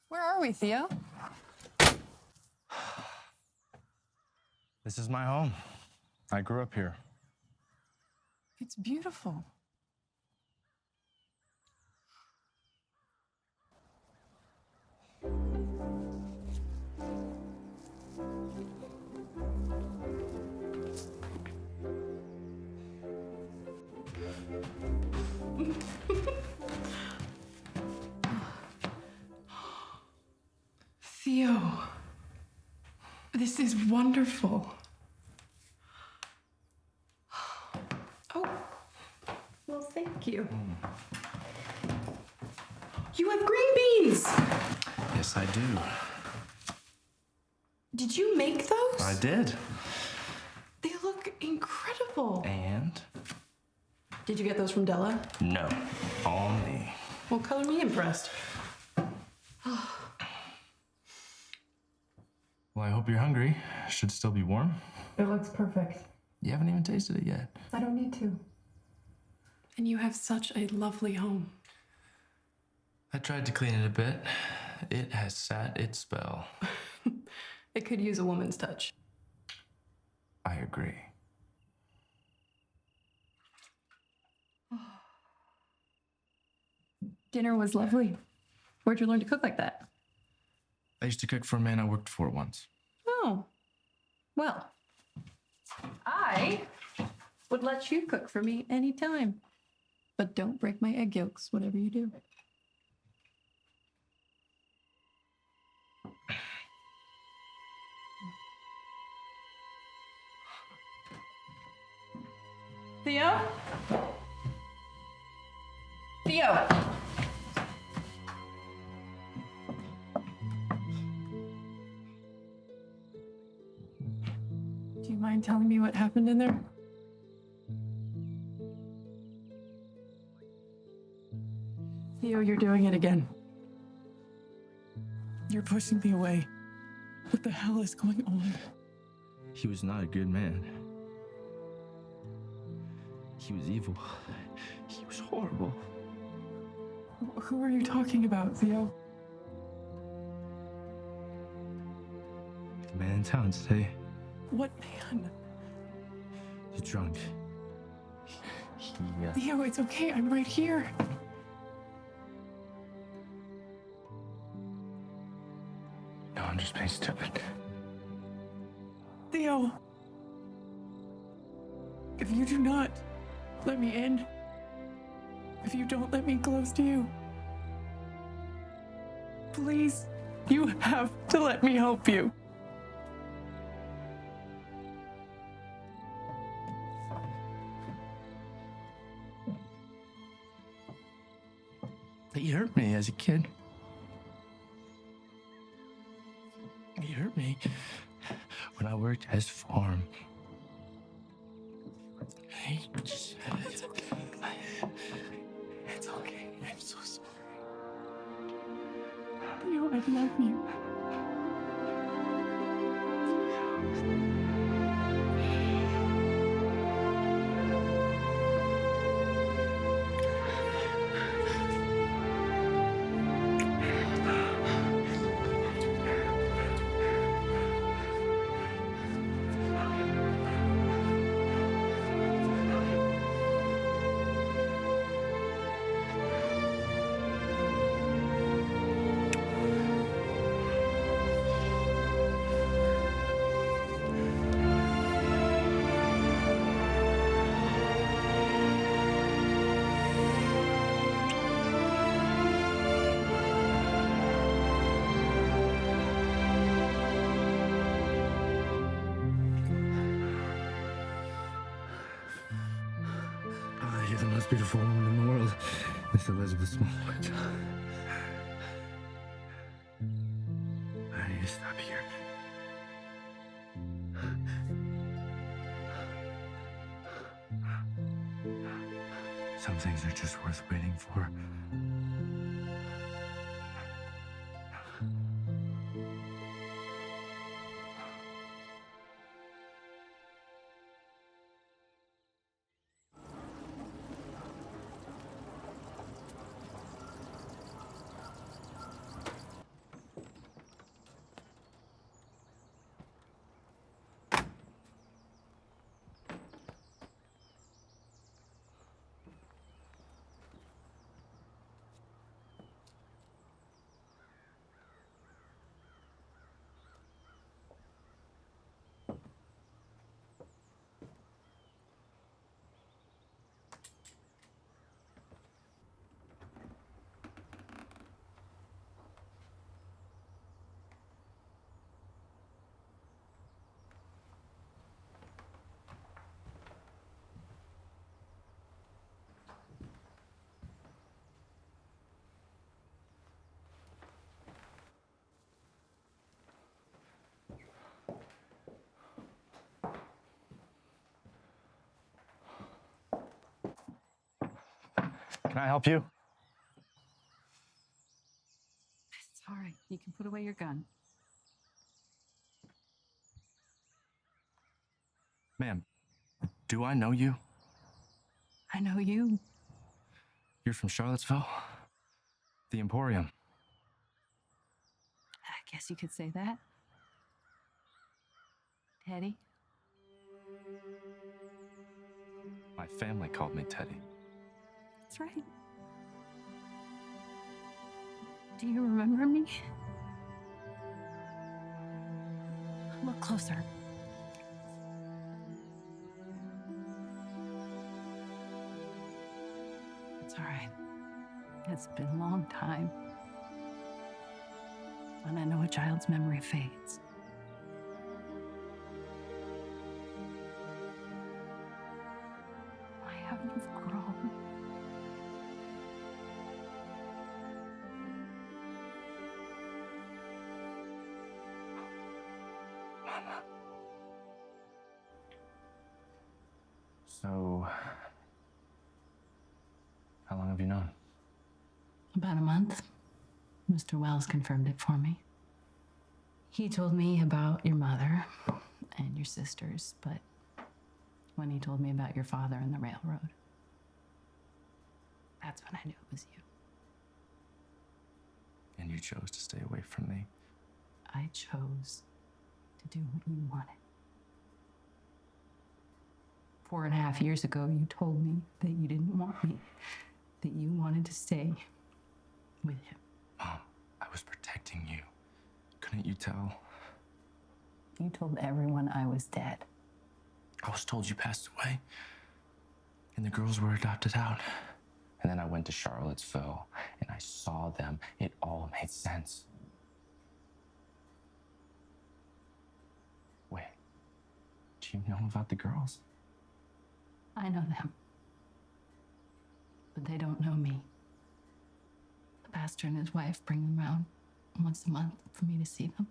Where are we, Theo?
This is my home. I grew up here.
It's beautiful. Theo, this is wonderful. Oh, well, thank you. You have green beans!
Yes, I do.
Did you make those?
I did.
They look incredible.
And?
Did you get those from Della?
No. All me.
Well, color me impressed.
Well, I hope you're hungry. Should still be warm.
It looks perfect.
You haven't even tasted it yet.
I don't need to. And you have such a lovely home.
I tried to clean it a bit. It has sat its spell.
It could use a woman's touch.
I agree.
Dinner was lovely. Where'd you learn to cook like that?
I used to cook for a man I worked for once.
Oh, well, I would let you cook for me anytime. But don't break my egg yolks, whatever you do. Theo? Theo! Do you mind telling me what happened in there? Theo, you're doing it again. You're pushing me away. What the hell is going on?
He was not a good man. He was evil. He was horrible.
Who are you talking about, Theo?
The man in town today.
What man?
He's drunk.
Theo, it's okay. I'm right here.
No, I'm just being stupid.
Theo, if you do not let me in, if you don't let me close to you, please, you have to let me help you.
He hurt me as a kid. He hurt me when I worked his farm.
It's okay. It's okay. I'm so sorry. Theo, I love you.
You're the most beautiful woman in the world, Miss Elizabeth Smallwood. I need to stop here. Some things are just worth waiting for.
Can I help you?
It's all right. You can put away your gun.
Ma'am, do I know you?
I know you.
You're from Charlottesville? The Emporium.
I guess you could say that. Teddy?
My family called me Teddy.
That's right. Do you remember me? Look closer. It's all right. It's been a long time. And I know a child's memory fades. Why haven't you grown?
Mama. So, how long have you known?
About a month. Mr. Wells confirmed it for me. He told me about your mother and your sisters, but when he told me about your father and the railroad, that's when I knew it was you.
And you chose to stay away from me.
I chose to do what you wanted. 4.5 years ago, you told me that you didn't want me, that you wanted to stay with him.
Mom, I was protecting you. Couldn't you tell?
You told everyone I was dead.
I was told you passed away. And the girls were adopted out. And then I went to Charlottesville and I saw them. It all made sense. Wait, do you know about the girls?
I know them, but they don't know me. The pastor and his wife bring them around once a month for me to see them.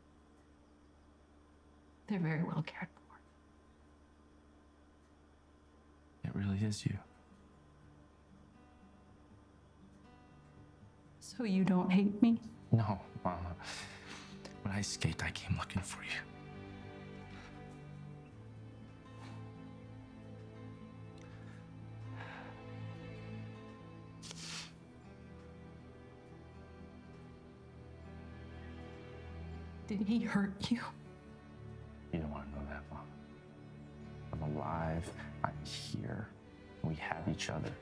They're very well cared for.
It really is you.
So you don't hate me?
No, Mama. When I escaped, I came looking for you.
Did he hurt you?
You don't want to know that, Mom. I'm alive. I'm here. We have each other.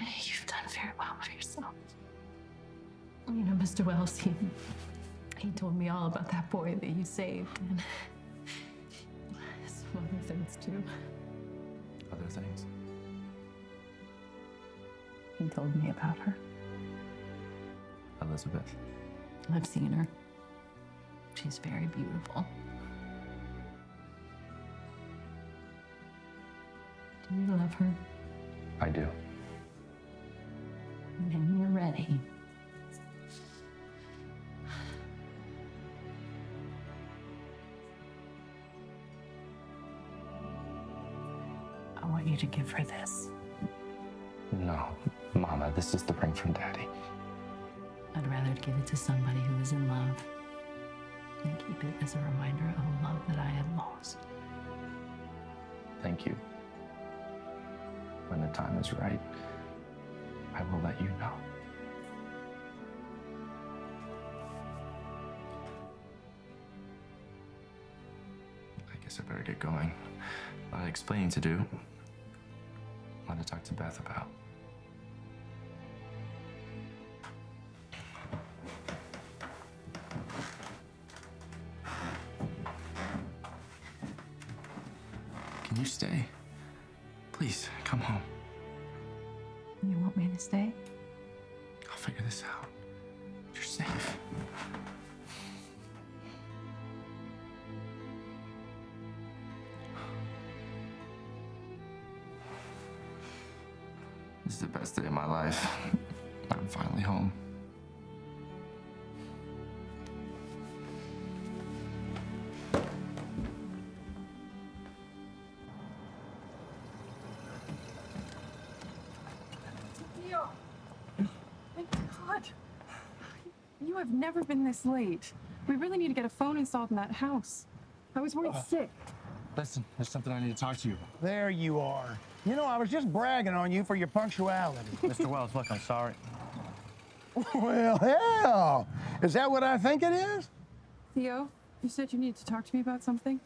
You've done very well for yourself. You know, Mr. Wells, he told me all about that boy that you saved and some other things too.
Other things?
He told me about her.
Elizabeth.
I've seen her. She's very beautiful. Do you love her?
I do.
When you're ready. I want you to give her this.
No, Mama, this is the ring from Daddy.
I'd rather give it to somebody who is in love than keep it as a reminder of a love that I had lost.
Thank you. When the time is right, I will let you know.
I guess I better get going. A lot of explaining to do. A lot to talk to Beth about. Can you stay? Please, come home.
You want me to stay?
I'll figure this out. You're safe. This is the best day of my life. I'm finally home.
Theo! Thank God. You have never been this late. We really need to get a phone installed in that house. I was worried sick.
Listen, there's something I need to talk to you about.
There you are. You know, I was just bragging on you for your punctuality.
Mr. Wells, look, I'm sorry.
Well, hell, is that what I think it is?
Theo, you said you needed to talk to me about something?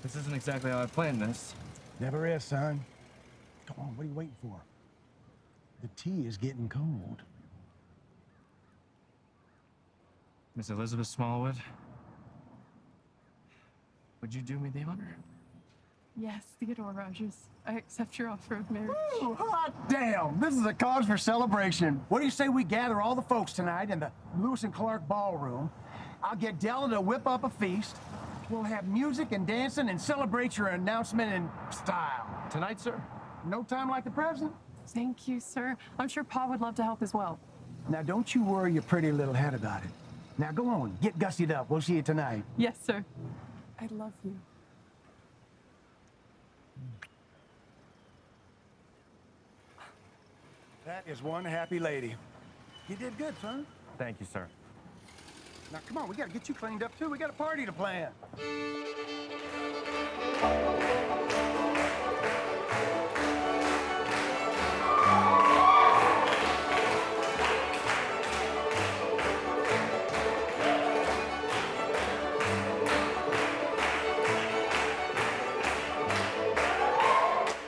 This isn't exactly how I planned this.
Never is, son. Come on, what are you waiting for? The tea is getting cold.
Miss Elizabeth Smallwood, would you do me the honor?
Yes, Theodore Rogers. I accept your offer of marriage.
Ooh, hot damn! This is a cause for celebration. What do you say we gather all the folks tonight in the Lewis and Clark ballroom? I'll get Della to whip up a feast. We'll have music and dancing and celebrate your announcement in style.
Tonight, sir?
No time like the present.
Thank you, sir. I'm sure Pa would love to help as well.
Now, don't you worry your pretty little head about it. Now, go on, get gussied up. We'll see you tonight.
Yes, sir. I love you.
That is one happy lady. You did good, son.
Thank you, sir.
Now, come on, we gotta get you cleaned up, too. We got a party to plan.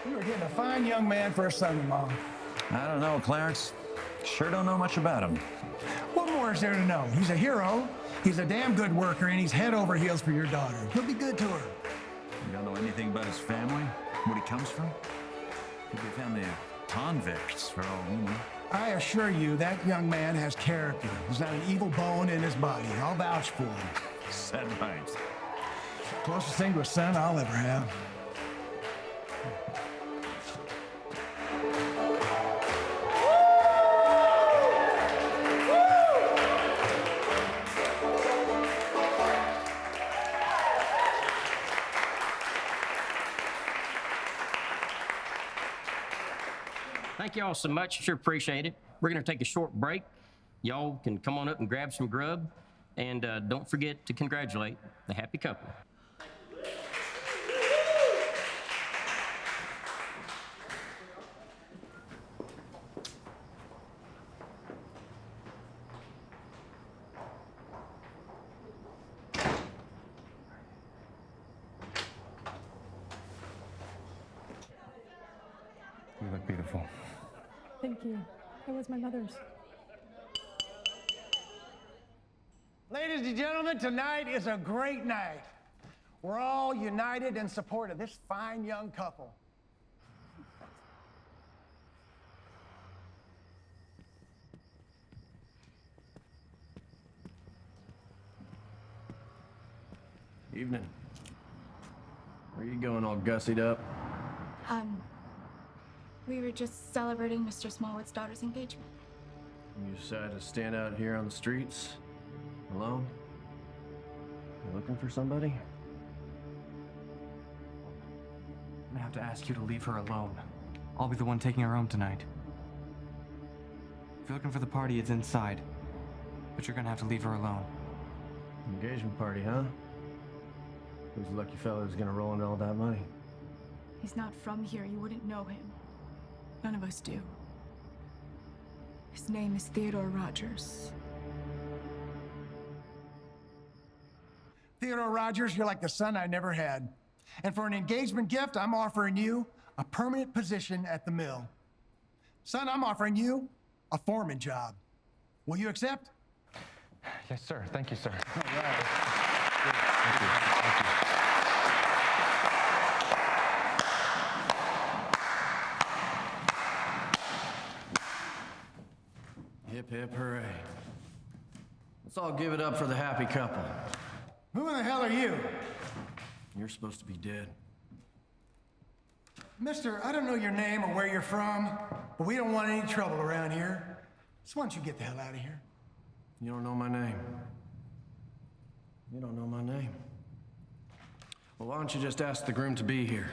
You were getting a fine young man for a son-in-law.
I don't know, Clarence. Sure don't know much about him.
What more is there to know? He's a hero, he's a damn good worker, and he's head over heels for your daughter. He'll be good to her.
You don't know anything about his family? Where he comes from? Could be a family of convicts, for all we know.
I assure you, that young man has character. There's not an evil bone in his body. I'll vouch for him.
Said right.
Closest thing to a son I'll ever have.
Thank y'all so much. Sure appreciate it. We're going to take a short break. Y'all can come on up and grab some grub. And don't forget to congratulate the happy couple.
You look beautiful.
Thank you. It was my mother's.
Ladies and gentlemen, tonight is a great night. We're all united in support of this fine young couple.
Evening. Where you going all gussied up?
We were just celebrating Mr. Smallwood's daughter's engagement.
You decided to stand out here on the streets? Alone? You looking for somebody?
I'm gonna have to ask you to leave her alone. I'll be the one taking her home tonight. If you're looking for the party, it's inside. But you're gonna have to leave her alone.
Engagement party, huh? Who's the lucky fellow who's gonna roll in all that money?
He's not from here. You wouldn't know him. None of us do. His name is Theodore Rogers.
Theodore Rogers, you're like the son I never had. And for an engagement gift, I'm offering you a permanent position at the mill. Son, I'm offering you a foreman job. Will you accept?
Yes, sir. Thank you, sir.
All right.
Thank you. Hip, hip, hooray. Let's all give it up for the happy couple.
Who the hell are you?
You're supposed to be dead.
Mister, I don't know your name or where you're from, but we don't want any trouble around here. So why don't you get the hell out of here?
You don't know my name. You don't know my name. Well, why don't you just ask the groom to be here?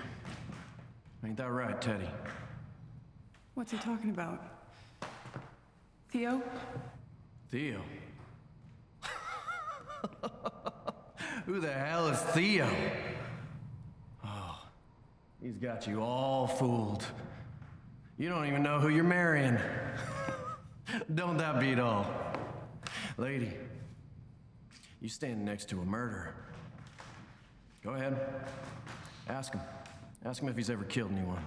Ain't that right, Teddy?
What's he talking about? Theo?
Theo? Who the hell is Theo? Oh, he's got you all fooled. You don't even know who you're marrying. Don't that beat all? Lady, you stand next to a murderer. Go ahead. Ask him. Ask him if he's ever killed anyone.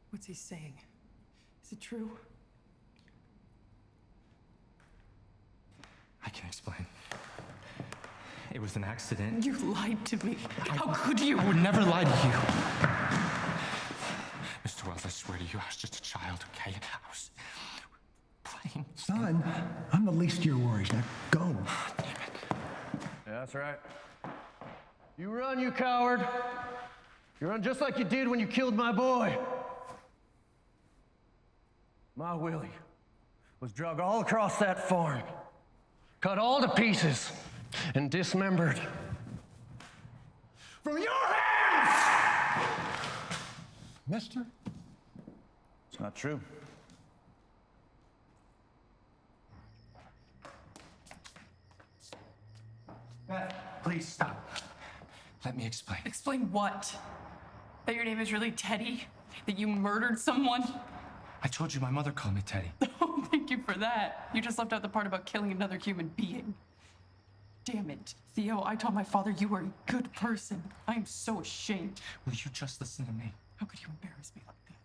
What's he saying? Is it true?
I can explain. It was an accident.
You lied to me. How could you?
I would never lie to you. Mr. Wells, I swear to you, I was just a child, okay? I was playing.
Son, I'm the least of your worries. Now go.
Yeah, that's right. You run, you coward. You run just like you did when you killed my boy. My Willie was drug all across that farm, cut all to pieces, and dismembered. From your hands!
Mister?
It's not true.
Beth, please stop. Let me explain.
Explain what? That your name is really Teddy? That you murdered someone?
I told you my mother called me Teddy.
Oh, thank you for that. You just left out the part about killing another human being. Damn it. Theo, I told my father you were a good person. I am so ashamed.
Will you just listen to me?
How could you embarrass me like that?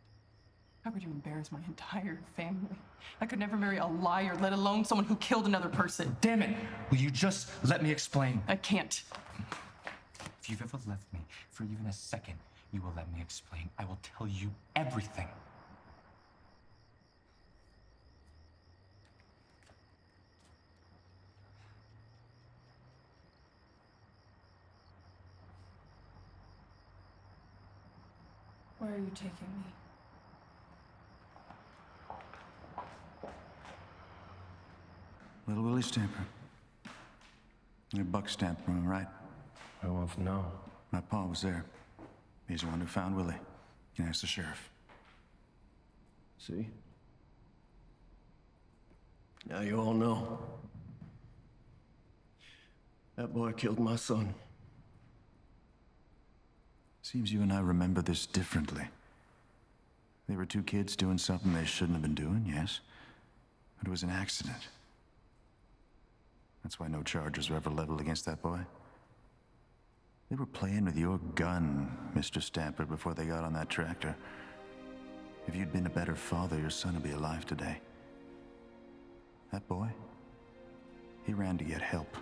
How could you embarrass my entire family? I could never marry a liar, let alone someone who killed another person.
Damn it! Will you just let me explain?
I can't.
If you've ever left me for even a second, you will let me explain. I will tell you everything.
Where are you taking me?
Little Willie Stamper. You're Buck Stamper, am I right?
Who wants to know?
My pa was there. He's the one who found Willie. You asked the sheriff.
See? Now you all know. That boy killed my son.
Seems you and I remember this differently. They were two kids doing something they shouldn't have been doing, yes. But it was an accident. That's why no charges were ever leveled against that boy. They were playing with your gun, Mr. Stamper, before they got on that tractor. If you'd been a better father, your son would be alive today. That boy, he ran to get help.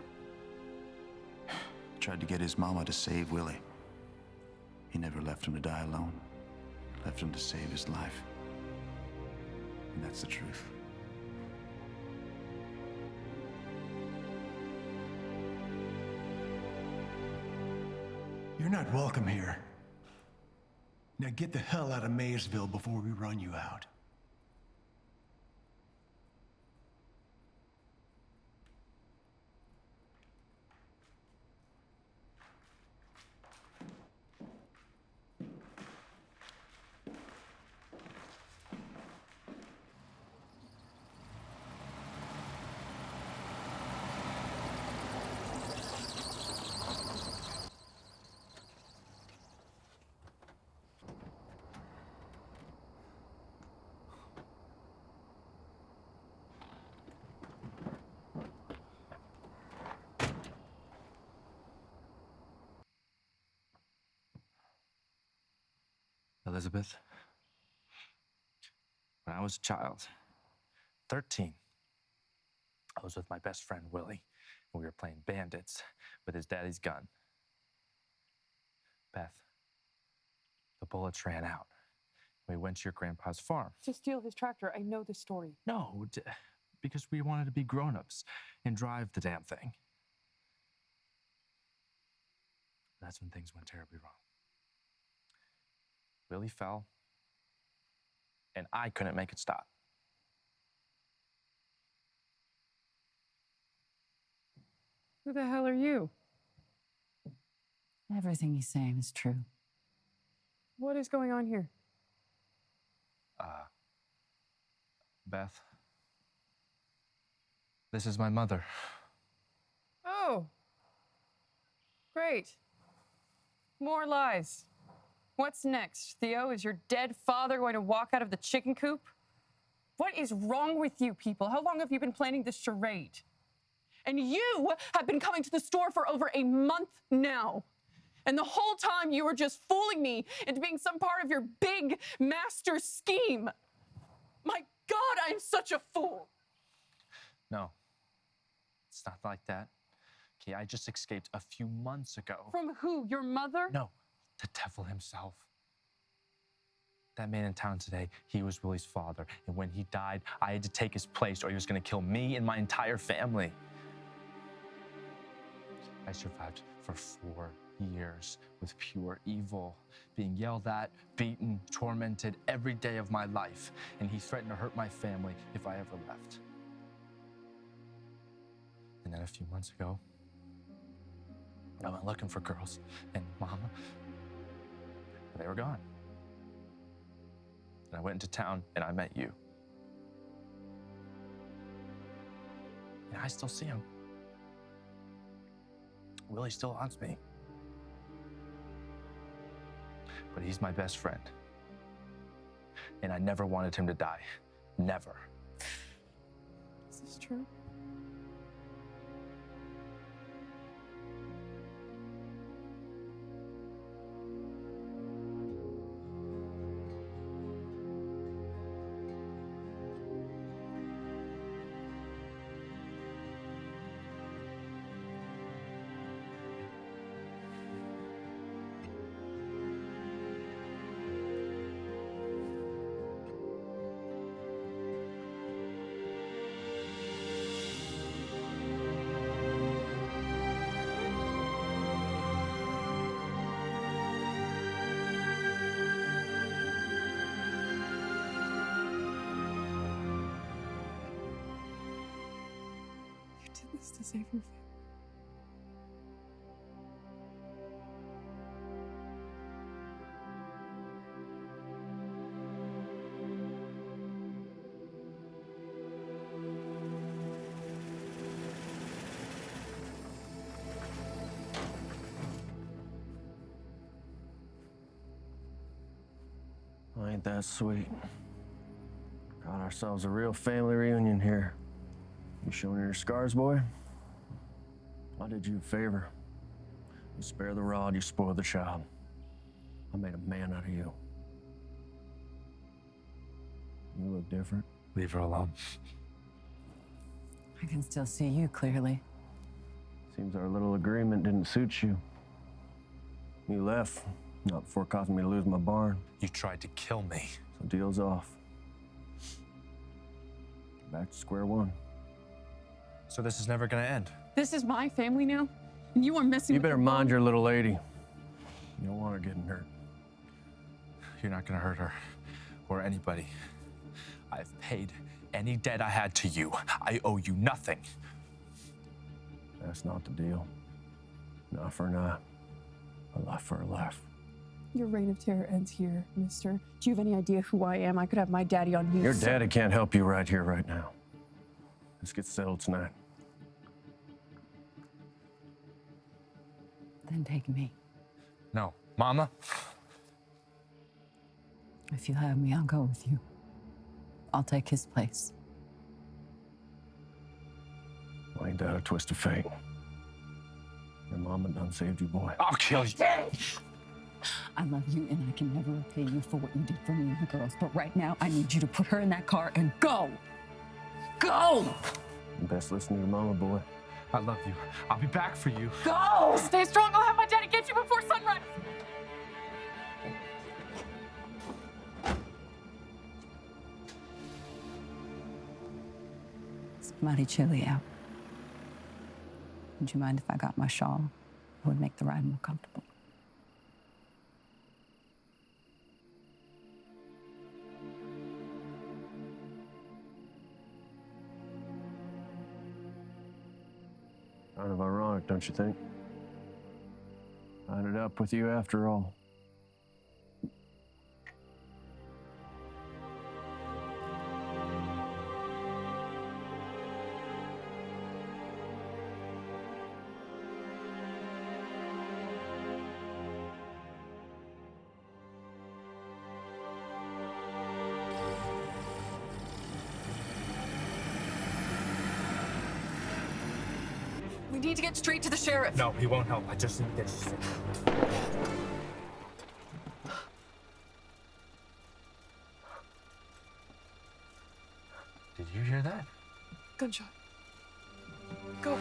Tried to get his mama to save Willie. He never left him to die alone. Left him to save his life. And that's the truth.
not welcome here. Now get the hell out of Maysville before we run you out.
Elizabeth, when I was a child, 13, I was with my best friend, Willie, and we were playing bandits with his daddy's gun. Beth, the bullets ran out. We went to your grandpa's farm.
To steal his tractor. I know the story.
No, because we wanted to be grown-ups and drive the damn thing. That's when things went terribly wrong. Willie fell, and I couldn't make it stop.
Who the hell are you?
Everything he's saying is true.
What is going on here?
Beth, this is my mother.
Oh. Great. More lies. What's next, Theo? Is your dead father going to walk out of the chicken coop? What is wrong with you people? How long have you been planning this charade? And you have been coming to the store for over a month now. And the whole time you were just fooling me into being some part of your big master scheme. My God, I'm such a fool.
No, it's not like that. Okay, I just escaped a few months ago.
From who? Your mother?
No, the devil himself. That man in town today, he was Willie's father. And when he died, I had to take his place or he was gonna kill me and my entire family. I survived for 4 years with pure evil, being yelled at, beaten, tormented every day of my life. And he threatened to hurt my family if I ever left. And then a few months ago, I went looking for girls and Mama, they were gone. And I went into town and I met you. And I still see him. Willie still haunts me. But he's my best friend. And I never wanted him to die. Never.
Is this true? To save your family.
Ain't that sweet? Got ourselves a real family reunion here. You showing her your scars, boy? I did you a favor. You spare the rod, you spoil the child. I made a man out of you. You look different.
Leave her alone.
I can still see you clearly.
Seems our little agreement didn't suit you. You left, not before causing me to lose my barn.
You tried to kill me.
So deal's off. Back to square one.
So this is never gonna end.
This is my family now, and you are messing
You
with
better
the
mind
wrong-
your little lady.
You don't want her getting hurt. You're not gonna hurt her or anybody. I've paid any debt I had to you. I owe you nothing.
That's not the deal. Not for an eye, a life for a life.
Your reign of terror ends here, mister. Do you have any idea who I am? I could have my daddy on you.
Your daddy can't help you right here, right now. This gets settled tonight.
Then take me.
No, Mama.
If you have me, I'll go with you. I'll take his place.
Well, ain't that a twist of fate? Your mama done saved you, boy.
I'll kill you.
I love you, and I can never repay you for what you did for me and the girls. But right now, I need you to put her in that car and go. Go!
You best listen to your mama, boy.
I love you. I'll be back for you.
Go!
Stay strong. I'll have my daddy get you before sunrise.
It's mighty chilly out. Would you mind if I got my shawl? It would make the ride more comfortable.
Kind of ironic, don't you think? I ended up with you after all.
We need to get straight to the sheriff.
No, he won't help. I just need to get you safe. Did you hear that?
Gunshot. Go.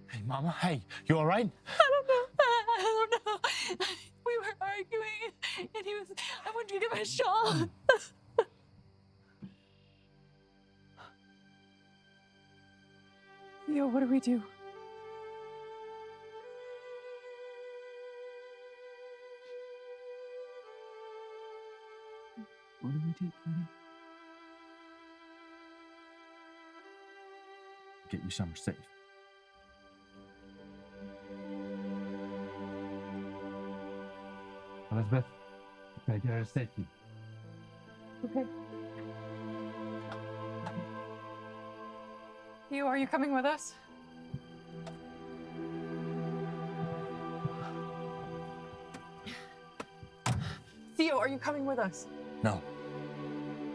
Hey, Mama. Hey, you all right?
I don't know. We were arguing, and I wanted to get my shawl.
Yo, what do we do?
What do we do, Kitty? Get you somewhere safe. Elizabeth, gotta get her to safety.
Okay. You, are you coming with us? Theo, are you coming with us?
No.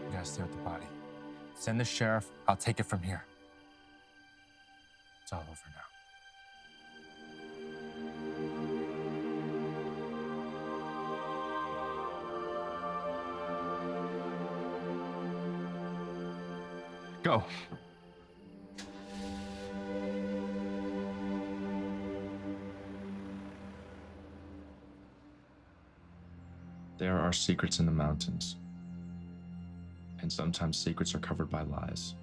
You gotta stay with the body. Send the sheriff. I'll take it from here. It's all over now. Go.
There are secrets in the mountains, and sometimes secrets are covered by lies.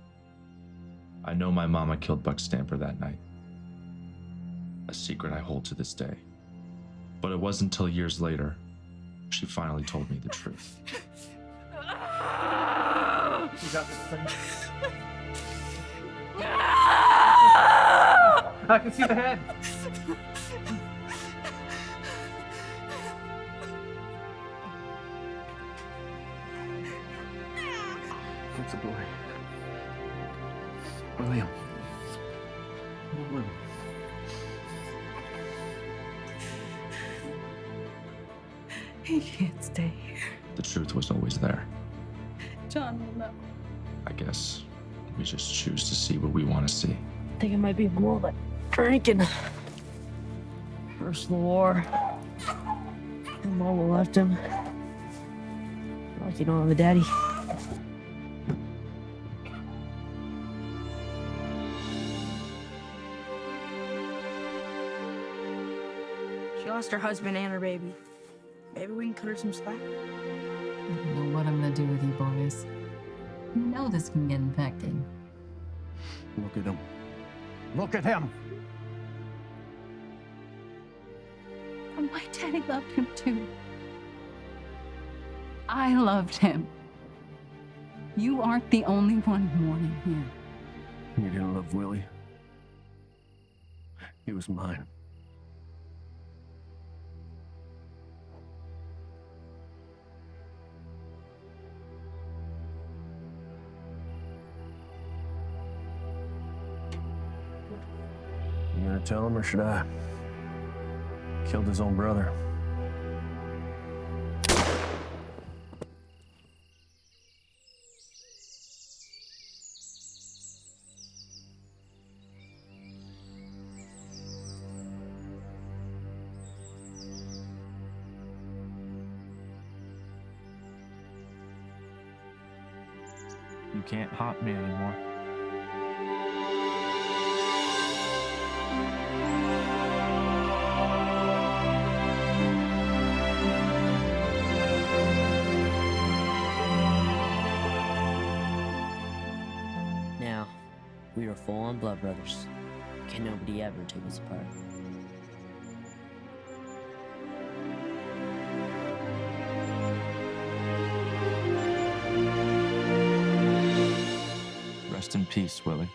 I know my mama killed Buck Stamper that night, a secret I hold to this day. But it wasn't until years later she finally told me the truth.
You got this thing. I can see the head.
It's a boy. William. William.
He can't stay here.
The truth was always there.
John will know.
I guess we just choose to see what we want to see.
I think it might be more like drinking. First the war. And Mama left him. Like you don't have a daddy.
She lost her husband and her baby. Maybe we can cut her some slack.
I don't know what I'm gonna do with you boys. You know this can get infected.
Look at him. Look at him!
And my daddy loved him too. I loved him. You aren't the only one mourning here.
You didn't love Willie. He was mine. You gonna tell him or should I? Killed his own brother.
You can't haunt me anymore.
Now, we are full-on blood brothers. Can nobody ever take us apart?
Rest in peace, Willie.